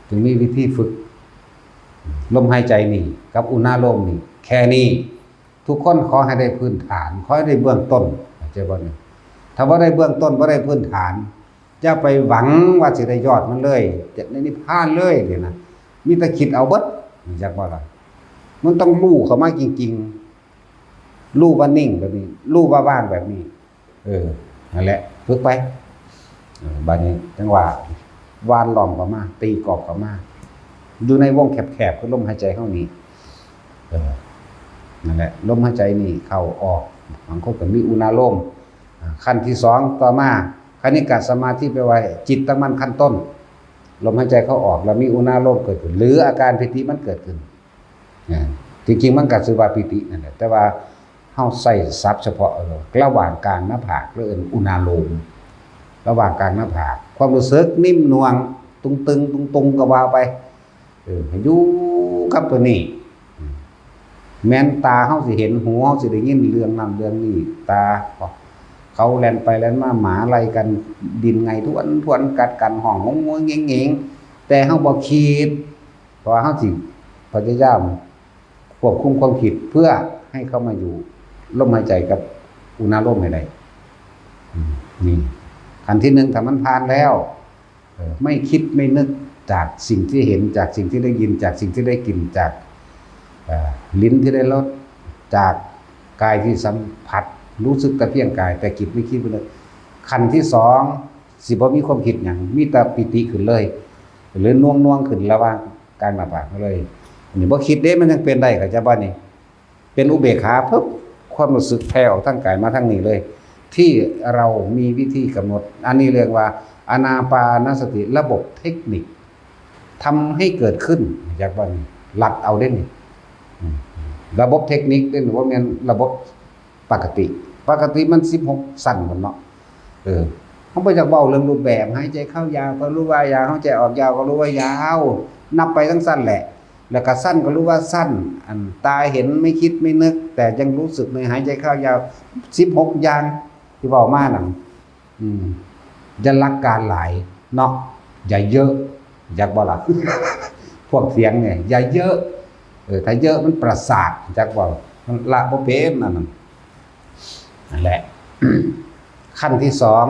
จึงมีวิธีฝึกลมหายใจนี่กับอุณาโลมนี่แค่นี้ทุกคนขอให้ได้พื้นฐานขอให้ได้เบื้องต้นใจว่านี่ถ้าว่าได้เบื้องต้นว่าได้พื้นฐานจะไปหวังว่าสิได้ยอดมันเลยจะในนิพพานเลยเนี่ยนะมีแต่คิดเอาเบิดอยากว่าอะไรมันต้องรู้เข้ามาจริงๆรู้ว่านิ่งแบบนี้รู้ว่าว่างแบบนี้นั่นแหละฝึกไปบาดนี้จังหวะวานล้อมเข้ามาตีกรอบเข้ามาอยู่ในวงแคบๆคือลมหายใจเข้านี้นั่นแหละลมหายใจนี่เข้าออกบางคนก็มีอุณาโลมขั้นที่สองต่อมาคณิกะสมาธิไปไว้จิตตั้งมั่นขั้นต้นลมหายใจเข้าออกแล้วมีอุณาโลมเกิดขึ้นหรืออาการปิติมันเกิดขึ้นจริงๆมันก็คือว่าปิตินั่นแหละแต่ว่าเฮาใส่ศัพท์เฉพาะระหว่างกลางหน้าผากเรียกอุณาโลมระหว่างกลางหน้าผากความรู้สึกนิ่มนวลตุงก็ว่าไปอยู่กับตัวนี้แม้นตาเฮาสิเห็นหูเฮาสิได้ยินเรื่องนั้นเรื่องนี้ตาเขาแล่นไปแล่นมาหมาไล่กันดินไงทวนกัดกันห้องงงเงงแต่เฮาบ่คิดเพราะเฮาสิพยายามควบคุมความคิดเพื่อให้เข้ามาอยู่ลมหายใจกับอุณาโลมให้ได้นี่ขั้นที่หนึ่งถ้ามันผ่านแล้วไม่คิดไม่นึกจากสิ่งที่เห็นจากสิ่งที่ได้ยินจากสิ่งที่ได้กลิ่นจากลิ้นที่ได้รสจากกายที่สัมผัสรู้สึกแต่เพียงกายแต่จิตไม่คิดไปเลยขั้นที่สองสิบ่มีความคิดอย่างมีแต่ปิติขึ้นเลยหรือน่วงขึ้นระหว่างการมาปากเลยนี่บ่คิดเด้มันยังเป็นได้ก็จะบ่นี่เป็นอุเบกขาปุ๊บความรู้สึกแผ่ออกทั้งกายมาทั้งนี้เลยที่เรามีวิธีกำหนดอันนี้เรียกว่าอานาปานสติระบบเทคนิคทำให้เกิดขึ้นจากว่านี่หลัดเอาได้นี่ระบบเทคนิคเป็นว่ามันระบบปกติมัน16สั่นหมดเนาะเขาไปจากเบาเรื่องรูปแบบหายใจเข้ายาวก็รู้ว่ายาวหายใจออกยาวก็รู้ว่ายาวนับไปทั้งสั้นแหละแล้วก็สั้นก็รู้ว่าสั้นตาเห็นไม่คิดไม่นึกแต่ยังรู้สึกในหายใจเข้ายาว16อย่างที่บอกมานั่นจะรักการหลายเนาะอย่าเยอะอยากบ่ล่ะ พวกเสียงไงอย่าเยอะถ้าเยอะมันประสาทจักว่ามันละบ่เป็นนั่นแหละ ขั้นที่สอง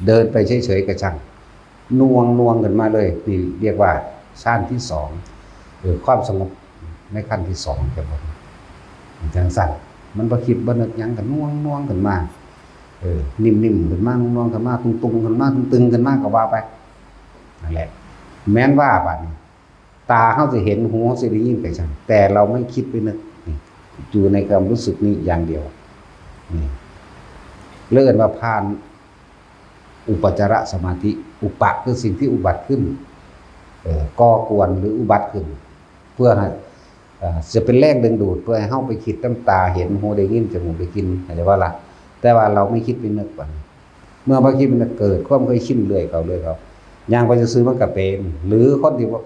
เดินไปเฉยๆกระชังน่วงกันมาเลยนี่เรียกว่าชั้นที่สองความสงบในขั้นที่สองครับผมจังสั่นมันบ่คิดบ่นึกหยังกันน่วงกันมานิ่มๆขึ้นมาน่วงกันมาตุงกันมาตึงกันมาก็ว่าไปนั่นแหละแม้นว่าบัดนี้ตาเฮาสิเห็นหูเฮาสิได้ยินไปจังแต่เราไม่คิดไปนึกอยู่ในความรู้สึกนี้อย่างเดียวเลื่อนว่าผ่านอุปจารสมาธิอุปะคือสิ่งที่อุบัติขึ้นก่อกวนหรืออุบัติขึ้นเพื่อให้จะเป็นแรงดึงดูดเพื่อให้เฮาไปคิดตั้งตาเห็นหูได้ยินจมูกได้กินอะไรว่าล่ะแต่ว่าเราไม่คิดไปนึกก่อนเมื่อบ่คิดมันเกิดความเคยชินเรื่อยเขาย่างไปจะซื้อมันก็เป็นหรือคนที่ว่า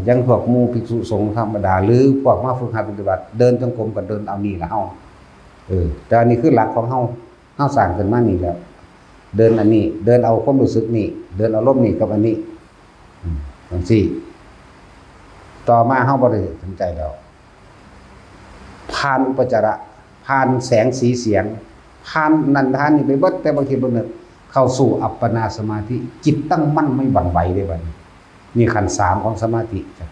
ยังพวกหมู่ภิกษุสงฆ์ธรรมดาหรือพวกมาฝึกหัดปฏิบัติเดินจงกรมก็เดินเอานี่ละเฮาแต่อันนี้คือหลักของเฮาสร้างขึ้นมานี่แล้วเดินอันนี้เดินเอาความรู้สึกนี่เดินเอาลมนี่กับอันนี้จังซี่ต่อมาเฮาบ่ได้สนใจแล้วผ่านอุปจาระผ่านแสงสีเสียงผ่านนันทานนี่ไปเบิดแต่บางทีบ่นึกเข้าสู่อัปปนาสมาธิจิตตั้งมั่นไม่หวั่นไหวได้บัดนี้นี่ขั้น3ของสมาธิจัง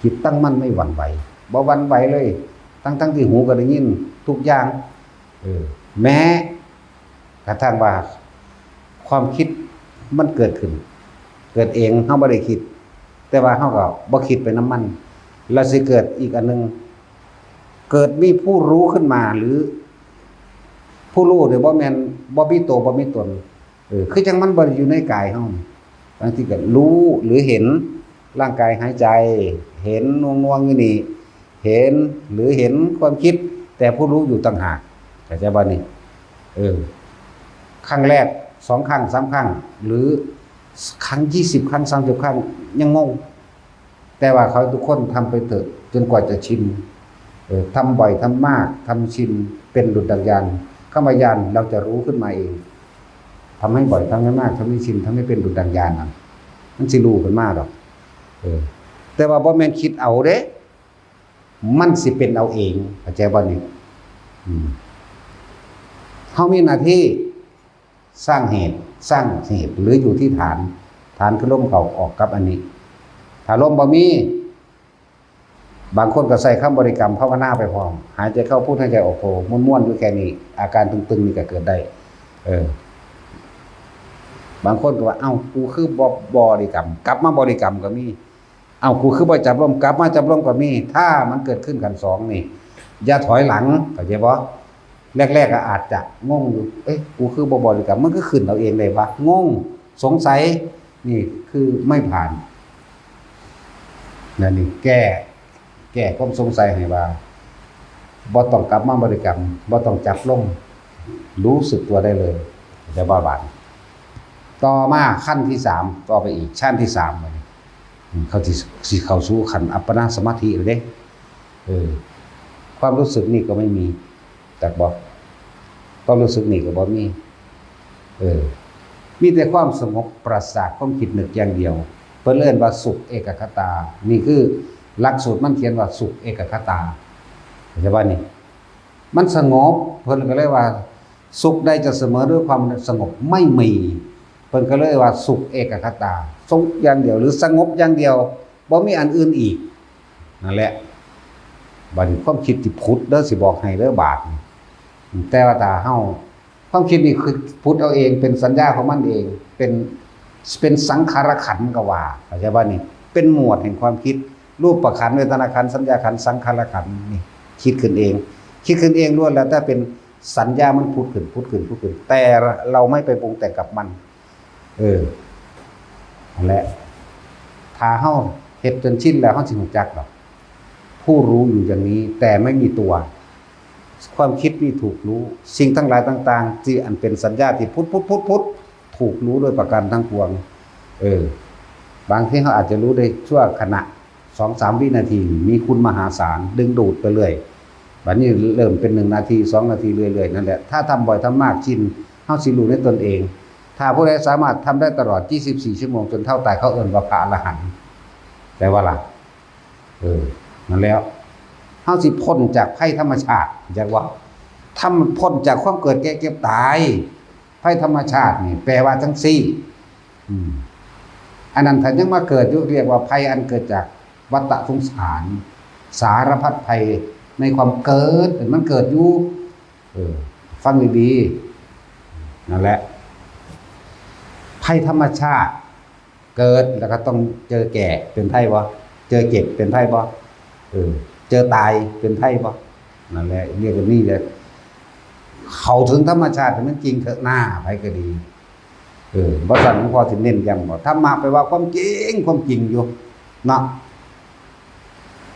จิตตั้งมั่นไม่หวั่นไหวบ่หวั่นไหวเลยทั้งที่หูก็ได้ยินทุกอย่างแม้กระทั่งว่า ความคิดมันเกิดขึ้นเกิดเองเฮาบ่ได้คิดแต่ว่าเฮาก็บ่คิดไปน้ำมันแล้วสิเกิดอีกอันนึงเกิดมีผู้รู้ขึ้นมาหรือผู้รู้เนี่ยบ่แม่นบ่มีตัวบ่มีตนคือจังมันบ่ได้อยู่ในกายเฮาบางทีก็รู้หรือเห็นร่างกายหายใจเห็นนวงๆอยู่นี่เห็นหรือเห็นความคิดแต่ผู้รู้อยู่ต่างหากเข้าใจบ่นี่ครั้งแรก2ครั้ง3ครั้งหรือครั้ง20ครั้ง30ครั้งยังงงแต่ว่าเขาทุกคนทำไปเถอะจนกว่าจะชินทำบ่อยทำมากทำชินเป็นดุจดังยานเข้ามาญาณเราจะรู้ขึ้นมาเองทำให้บ่อยทำให้มากทำให้ชินทำให้เป็นดุจดังยานมันสิรู้ขึ้นมาดอกแต่ว่าบ่แม่นคิดเอาเด้มันสิเป็นเอาเองเข้าใจบ่นี่เฮามีหน้าที่สร้างเหตุหรืออยู่ที่ฐานคือลมเข้าออกกับอันนี้ถ้าลมบ่มีบางคนก็ใส่คำบริกรรมภาวนาไปพร้อมหายใจเข้าพูดหายใจออกโผม่วนๆอยู่แค่นี้อาการตึงๆนี่ก็เกิดได้บางคนก็ว่าเอ้ากูคือบ่บริกรรมกลับมาบริกรรมก็มีเอ้ากูคือบ่จับลมกลับมาจับลมก็มีถ้ามันเกิดขึ้นกันสองนี่อย่าถอยหลังเข้าใจบ่แรกๆก็อาจจะงงอยู่กูคือบ่บริกรรมมันก็ขึ้นเอาเองได้วะงงสงสัยนี่คือไม่ผ่านนั่นนี่แก้ความสงสัยให้ว่าบ่ต้องกลับมาบริกรรมบ่ต้องจับลมรู้สึกตัวได้เลยจะบ่บานต่อมาขั้นที่3ต่อไปอีกชั้นที่3มันเขาสิเข้าสู่ขั้นอัปปนาสมาธิเลยเด้ความรู้สึกนี่ก็ไม่มีแต่บ่ความรู้สึกนี่ก็บ่มีมีแต่ความสงบปราศจากความคิดนึกอย่างเดียวเพิ่นเอิ้นว่าสุขเอกคตานี่คือหลักสูตรมันเขียนว่าสุขเอกคตาเข้าใจบ่นี่มันสงบเพิ่นก็เลยว่าสุขใดจะเสมอด้วยความสงบไม่มีเพิ่นก็เลยว่าสุขเอกคตาสุขอย่างเดียวหรือสงบอย่างเดียวบ่มีอันอื่นอีกนั่นแหละบัดนี้ความคิดที่พุทธเด้อสิบอกให้เด้อบาดแต่ว่าถ้าเฮาความคิดนี่คือพุทธเอาเองเป็นสัญญาของมันเองเป็นสังขารขันธ์ก็ว่าเข้าใจบ่นี่เป็นหมวดแห่งความคิดรูปขันธ์เวทนาขันธ์สัญญาขันธ์สังขารขันธ์นี่คิดขึ้นเองล้วนแล้วแต่เป็นสัญญามันพูดขึ้นแต่เราไม่ไปปรุงแต่งกับมันนั่นแหละถ้าเฮาเฮ็ดจนชินแล้วเฮาสิรู้จักดอกผู้รู้อยู่อย่างนี้แต่ไม่มีตัวความคิดนี่ถูกรู้สิ่งทั้งหลายต่างๆที่อันเป็นสัญญาที่พุทถูกรู้โดยประการทั้งปวงบางทีเขาอาจจะรู้ได้ชั่วขณะ 2-3 วินาทีมีคุณมหาศาลดึงดูดไปเรื่อยบัดนี้เริ่มเป็น1นาที2นาทีเรื่อยๆนั่นแหละถ้าทำบ่อยทำมากชินเฮาสิรู้ในตนเองถ้าผู้ใดสามารถทำได้ตลอด24ชั่วโมงจนเท่าตายเขาเอิ้นว่าพระอรหันต์แต่ว่าล่ะนั่นแล้วเฮาสิพ้นจากภัยธรรมชาติจากว่าถ้ามันพ้นจากความเกิดแก่เก็บตายภัยธรรมชาตินี่แปลว่าจังซี่อันนั้นถ้ายังมาเกิดอยู่เรียกว่าภัยอันเกิดจากวัฏสงสารสารพัดภัยในความเกิดมันเกิดอยู่ฟังดีๆนั่นแหละภัยธรรมชาติเกิดแล้วก็ต้องเจอแก่เป็นไผบ่เจอเก็บเป็นไผบ่เจอตายเป็นไผบ่นั่นแหละเรียกว่านี่แหละเข้าถึงธรรมชาติมันจริงเถอะหน้าไผก็ดีบ่ซั่นหลวงพ่อสิเน้นย้ำบ่ธรรมะแปลว่าความจริงอยู่เนาะ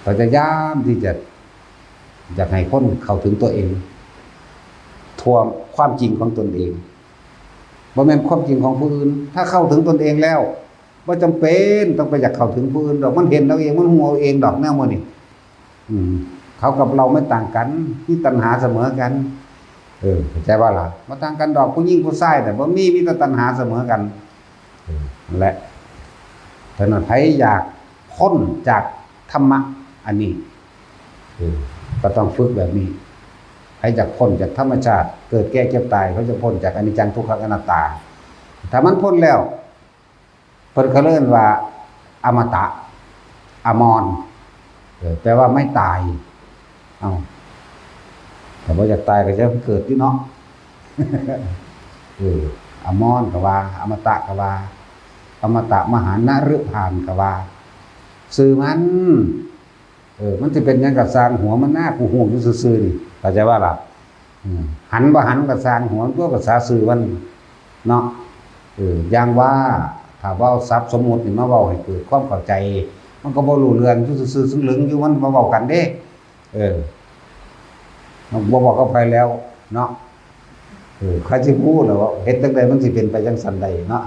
พยายามที่จะอยากให้คนเข้าถึงตัวเองทวงความจริงของตนเองบ่แม่นความจริงของผู้อื่นถ้าเข้าถึงตนเองแล้วบ่จำเป็นต้องไปอยากเข้าถึงผู้อื่นดอกมันเห็นเอาเองมันฮู้เอาเองดอกแนวมื้อนี้เขากับเราไม่ต่างกันมีตัณหาเสมอกันเข้าใจว่าล่ะบ่ต่างกันดอกผู้หญิงผู้ชายแต่บ่มีแต่ตัณหาเสมอกันนั่นแหละฉะนั้นใครอยากพ้นจากธรรมะอันนี้ก็ต้องฝึกแบบนี้ให้จากพ้นจากธรรมชาติเกิดแก่เจ็บตายเขาจะพ้นจากอนิจจังทุกขังอนัตตาถ้ามันพ้นแล้วเพิ่นก็เรียกว่าอมตะอมรแปลว่าไม่ตายแต่ว่าอยากตายก็จะเกิดอยู่เนาะอ อมรก็ว่าอมตะก็ว่าอมตะมหานฤพานก็ว่าซื่อมันมันสิเป็นหยังก็สร้างหัวมันหน้ากูฮู้อยู่ซื่อๆนี่เข้าใจว่าล่ะหันบ่หันก็สร้างหัวตัวภาษาซื่อมันเนาะอย่างว่าถ้าเว้าศัพท์สมมุตินี่มาเว้าให้เกิดความเข้าใจมันก็บ่รู้เรื่องอยู่ซื่อๆซึ่งลึงอยู่มันบ่เว้ากันเด้มันบ่บอกกับใครแล้วเนาะใครสิพูดแล้วว่าเฮ็ดจังได๋มันสิเป็นไปจังซั่นใดเนาะ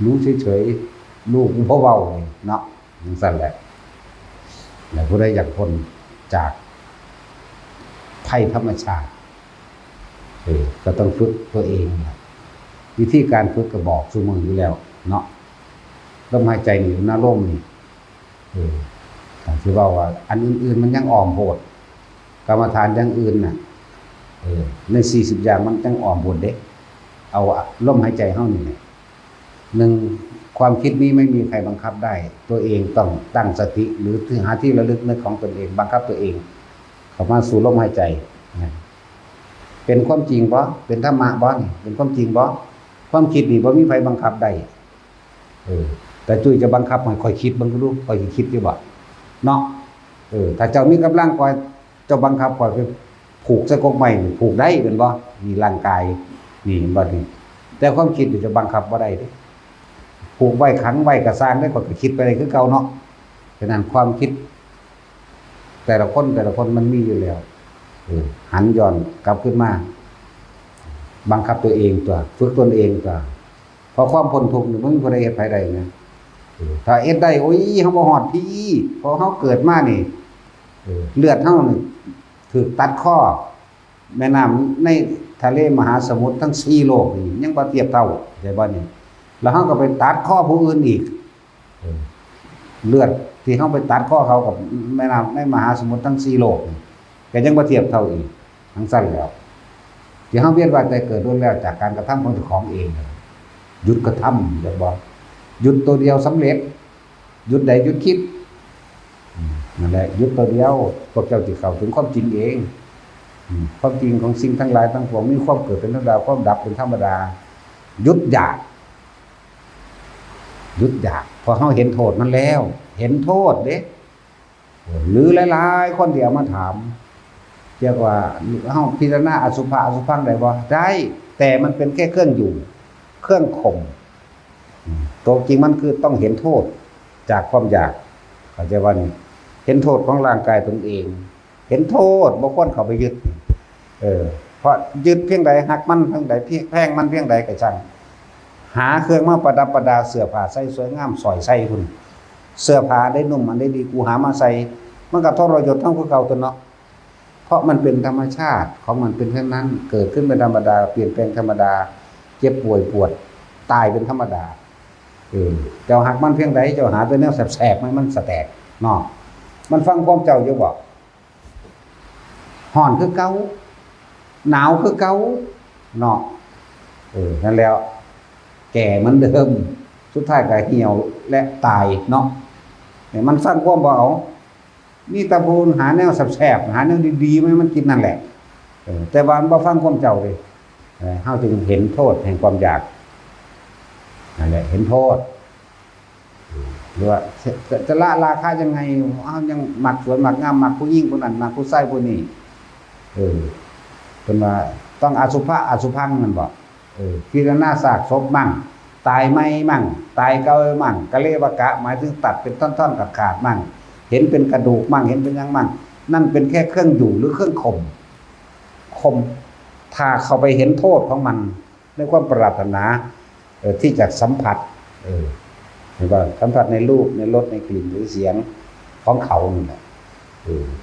รู้เฉยๆลูกบ่เว้าเนาะจังซั่นแหละแล้วผู้ใดอยากพ้นจากภัยธรรมชาติก็ต้องฝึกตัวเองวิธีการฝึกก็บอกซุมื้ออยู่แล้วเนาะลมหายใจนี่อยู่หน้าลมนี่ถ้าสิเว้าว่าอันอื่นๆมันยังอ้อมโพดกรรมฐานอย่างอื่นน่ะใน40อย่างมันจังอ้อมโพดเด้เอาลมหายใจเฮานี่แหละ1ความคิดนี้ไม่มีใครบังคับได้ตัวเองต้องตั้งสติหรือหาที่ระลึกนึกของตนเองบังคับตัวเองเข้ามาสู่ลมหายใจเป็นความจริงบ่เป็นธรรมะบ่นี่เป็นความจริงบ่ความคิดนี่บ่มีใครบังคับได้แต่จุ้ยจะบังคับให้ค่อยคิดเบิ่งดูค่อยสิคิดอยู่บ่เนาะถ้าเจ้ามีกำลังค่อยเจ้าบังคับค่อยไปผูกใส่กกไม้ผูกได้เป็นบ่มีร่างกายนี่เห็นบ่นี่แต่ความคิดนี่จะบังคับบ่ได้เด้ผูกไว้ขังไว้ก็สร้างได้ก็คิดไปได้คือเก่าเนาะฉะนั้นความคิดแต่ละคนมันมีอยู่แล้วหันย้อนกลับขึ้นมาบังคับตัวเองตัวฝึกตนเองตัวเพราะความพ้นทุกข์นี่มันบ่ได้เฮ็ดไผได้นะถ้าเฮ็ดได้โอ้ยเฮาบ่ฮอดพี่พอเฮาเกิดมานี่เลือดเฮานี่ถูกตัดข้อแม่น้ำในทะเลมหาสมุทรทั้ง4โลกนี่ยังบ่เทียบเท่าใช่บ่นี่แล้วเฮาก็ไปตัดข้อผู้อื่นอีกเลือดที่เฮาไปตัดข้อเขากับแม่น้ำในมหาสมุทรทั้ง4โลกนี่ก็ยังบ่เทียบเท่าอีกทั้งสั้นแล้วที่เฮาเวียนว่ายตายเกิดล้วนแล้วจากการกระทำของเจ้าของเองหยุดกระทำได้บ่หยุดตัวเดียวสำเร็จหยุดใดหยุดคิดนั่นแหละหยุดตัวเดียวพวกเจ้าสิเข้าถึงความจริงเองความจริงของสิ่งทั้งหลายทั้งปวงมีความเกิดเป็นธรรมดาความดับเป็นธรรมดาหยุดอยากพอเฮาเห็นโทษมันแล้วเห็นโทษเด้หรือหลายๆคนที่เอามาถามเรียกว่าเฮาพิจารณาอสุภะอสุภังได้บ่ได้แต่มันเป็นแค่เครื่องอยู่เครื่องข่มตัวจริงมันคือต้องเห็นโทษจากความอยากเข้าใจว่านี่เห็นโทษของร่างกายตนเองเห็นโทษบ่ควรเข้าไปยึดเพราะยึดเพียงใดหักมันเพียงใดแพงมันเพียงใดก็ช่างหาเครื่องมาประดับประดาเสื้อผ้าใส่สวยงามสอยใส่พุ่นเสื้อผ้าได้นุ่มอันได้ดีกูหามาใส่มันก็ทรยศทั้งคือเก่าตัวเนาะเพราะมันเป็นธรรมชาติของมันเป็นเช่นนั้นเกิดขึ้นเป็นธรรมดาเปลี่ยนแปลงธรรมดาเจ็บป่วยปวดตายเป็นธรรมดาเจ้าหักมันเพียงใดเจ้าหาตัวแนวแสบๆมันสแตกเนาะมันฟังความเจ้าอยู่บ่ฮ้อนคือเก่าหนาวคือเก่าเนาะนั่นแล้วแก่เหมือนเดิมสุดท้ายก็เหี่ยวและตายเนาะมันฟังความบ่เอามีตะบูนหาแนวแสบๆหาแนวดีๆมันกินนั่นแหละแต่ว่ามันบ่ฟังความเจ้าเลยเฮาจึงเห็นโทษแห่งความอยากนั่นแหละเห็นโทษหรือว่าจะละราคายังไงเฮายังมักสวยมักงามมักผู้หญิงผู้นั้นมักผู้ชายผู้นี้เพิ่นว่าต้องอสุภะอสุภังนั่นบ่พิจารณาซากศพมั่งตายใหม่มั่งตายเก่ามั่งกะเลวกะหมายถึงตัดเป็นท่อนๆขาดๆมั่งเห็นเป็นกระดูกมั่งเห็นเป็นหยังมั่งนั่นเป็นแค่เครื่องอยู่หรือเครื่องข่มถ้าเข้าไปเห็นโทษของมันในความปรารถนาที่จะสัมผัสเห็นป่ะสัมผัสในรูปในรสในกลิ่นหรือเสียงของเขานี่แหละ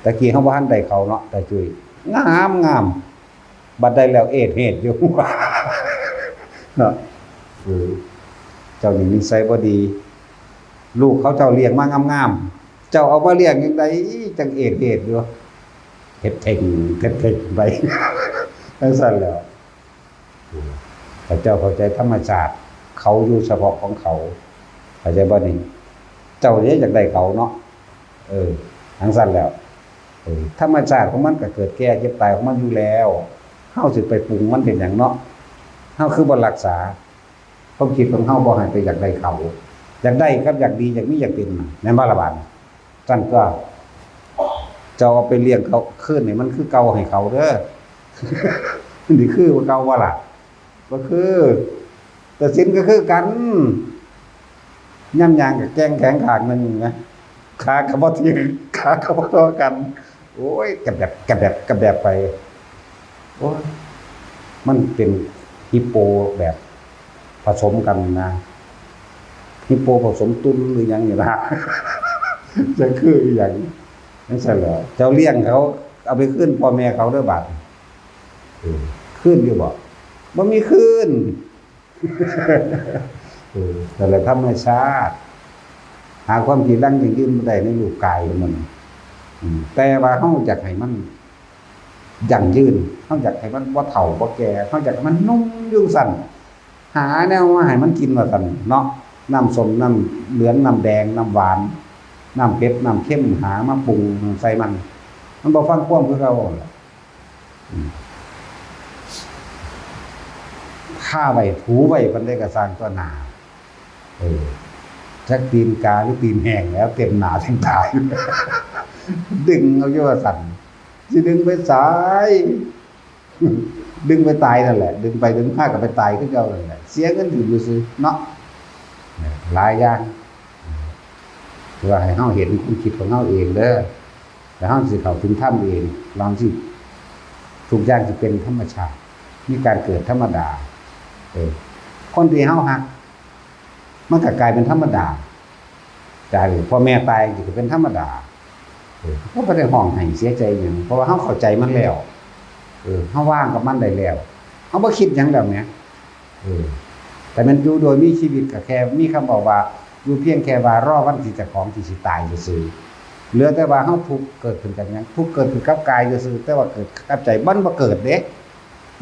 ตะกี้เฮาบ่ทันได้เขาเนาะแต่จุ้ยงามบัดได้แล้วเฮ็ดอยู่เนาะเจ้านี่นิสัยบ่ดีลูกเขาเจ้าเลี้ยงมางามๆเจ้าเอามาเลี้ยงจังได๋จังเฮ็ดอยู่เฮ็ดเท่งไปจังซั่นแล้วถ้าเจ้าเข้าใจธรรมชาติเขาอยู่เฉพาะของเขาเข้าใจบ่นี่เจ้าเนี่ยอยากได้เขาเนาะจังซั่นแล้วธรรมชาติของมันก็เกิดแก่เจ็บตายของมันอยู่แล้วเฮาสิไปปรุงมันเป็นหยังเนาะ เฮาคือบ่รักษาความคิดของเฮาบ่ให้ไปอยากได้เขาอยากได้กับอยากดีอยากมีอยากเป็นแม่นบ่ล่ะบาดซั่นก็เจ้าเอาไปเลี้ยงเขาคืนนี่มันคือเก่าให้เขาเด้อ นี่คือว่าเก่าบ่ล่ะบ่คือแต่ศีลก็คือกันย่ำยางกับแกงแข็งขางนึงนะขาก็บ่ถึงขาก็บ่เท่ากัน โอ้ยกระแบบไปโอ้ยมันเป็นฮิปโปแบบผสมกันนะฮิปโปผสมตุ้นหรือยังนี่ล่ะ จะคืออย่างนั้นใช่เหรอเจ้าเลี้ยงเขาเอาไปขึ้นพ่อแม่เขาด้วยบาทขึ้นอยู่บ่มีขึ้น แต่ละธรรมชาติหาความจริงยั่งยืนบ่ได้ในรูปกายของมันแต่ว่าเฮาอยากให้มันยั่งยืนเฮาอยากให้มันบ่เฒ่าบ่แก่เฮาอยากให้มันนุ่มอยู่สั่นหาแนวมาให้มันกินว่าซั่นเนาะน้ำส้มน้ำเหลืองน้ำแดงน้ำหวานน้ำเผ็ดน้ำเค็มหามาปรุงใส่มันบ่ฟังความคือเก่าฆ่าไว้ถูไว้เพิ่นได้ก็สร้างตัวหน้าจักตีนกาหรือตีนแห้งแล้วเต็มหน้าเต็มตาดึงเอาอยู่ว่าสั่นสิดึงไปสาย ดึงไปตายนั่นแหละดึงไปดึงมาก็ไปตายคือเก่านั่นแหละเสียเงินอยู่ซื่อเนาะหลายอย่างเพื่อให้เฮาเห็นความคิดของเฮาเองเด้อแล้วเฮาสิเข้าถึงธรรมเองลองสิทุกอย่างสิเป็นธรรมชาติมีการเกิดธรรมดาคนที่เฮาฮักมันก็กลายเป็นธรรมดาใจพ่อแม่ตายก็เป็นธรรมดาก็บ่ได้ห้องให้เสียใจหยังเพราะว่าเฮาเข้าใจมันแล้วเฮาว่างกับมันได้แล้วเฮาบ่คิดหยังแบบเนี้ยแต่มันอยู่โดยมีชีวิตก็แค่มีคำบอกว่าอยู่เพียงแค่ว่ารอวันที่เจ้าของที่สิตายซื่อเหลือแต่ว่าเฮาทุกข์เกิดขึ้นกับหยังทุกข์เกิดขึ้นกับกายซื่อแต่ว่าเกิดกับใจมันบ่เกิดเด้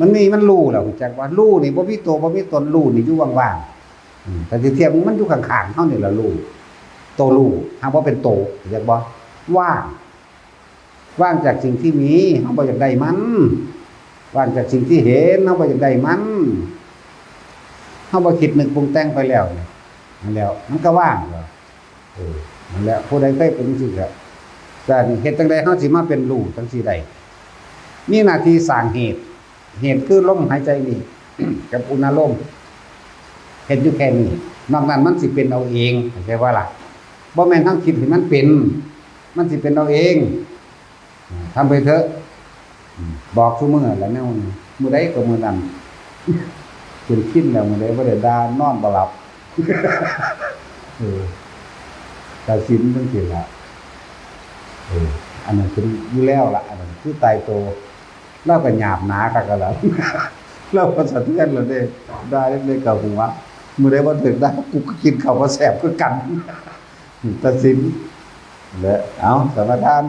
มันรู้แล้วจักว่ารู้นี่บ่มีตัวบ่มีตนรู้นี่อยู่ว่างๆแต่ที่เทียมมันอยู่ข้างๆเฮานี่ล่ะรู้โตรู้หากว่าเป็นโตอยากบ่ว่างจากสิ่งที่มีเฮาบ่อยากได้มันว่างจากสิ่งที่เห็นเฮาบ่อยากได้มันเฮาบ่คิดนึกปรุงแต่งไปแล้วนั่นแล้วมันก็ว่างแล้วนั่นแหละผู้ใดเคยเป็นจังซี่ก็แต่เฮ็ดจังได๋เฮาสิมาเป็นรู้จังซี่ได้มีหน้าที่สร้างเหตุคือลมหายใจนี่ กับอุณหภูมิเฮ็ดอยู่แค่นี้นอกนั้นมันสิเป็นเอาเองเข้าใจว่าล่ะบ่แม่นทั้งคิดให้มันเป็นมันสิเป็นเอาเองทำไปเถอะบอกซุมื้อแล้วแนวนี้มื้อใดก็มื้อนั้นจนคิดแล้วมื้อใดบ่ได้ด่านอนบ่หลับตัดสินจังซี่ล่ะอันนั้นคืออยู่แล้วล่ะอันนั้นคือตายโตเราก็หยาบหนาคักแล้วเราก็สะเทือนแล้วเด้ได้เลยกับหัวมื้อใดบ่ถึกได้กูก็กินข้าวบ่แซ่บคือกันตัดสินและเอาสมทาน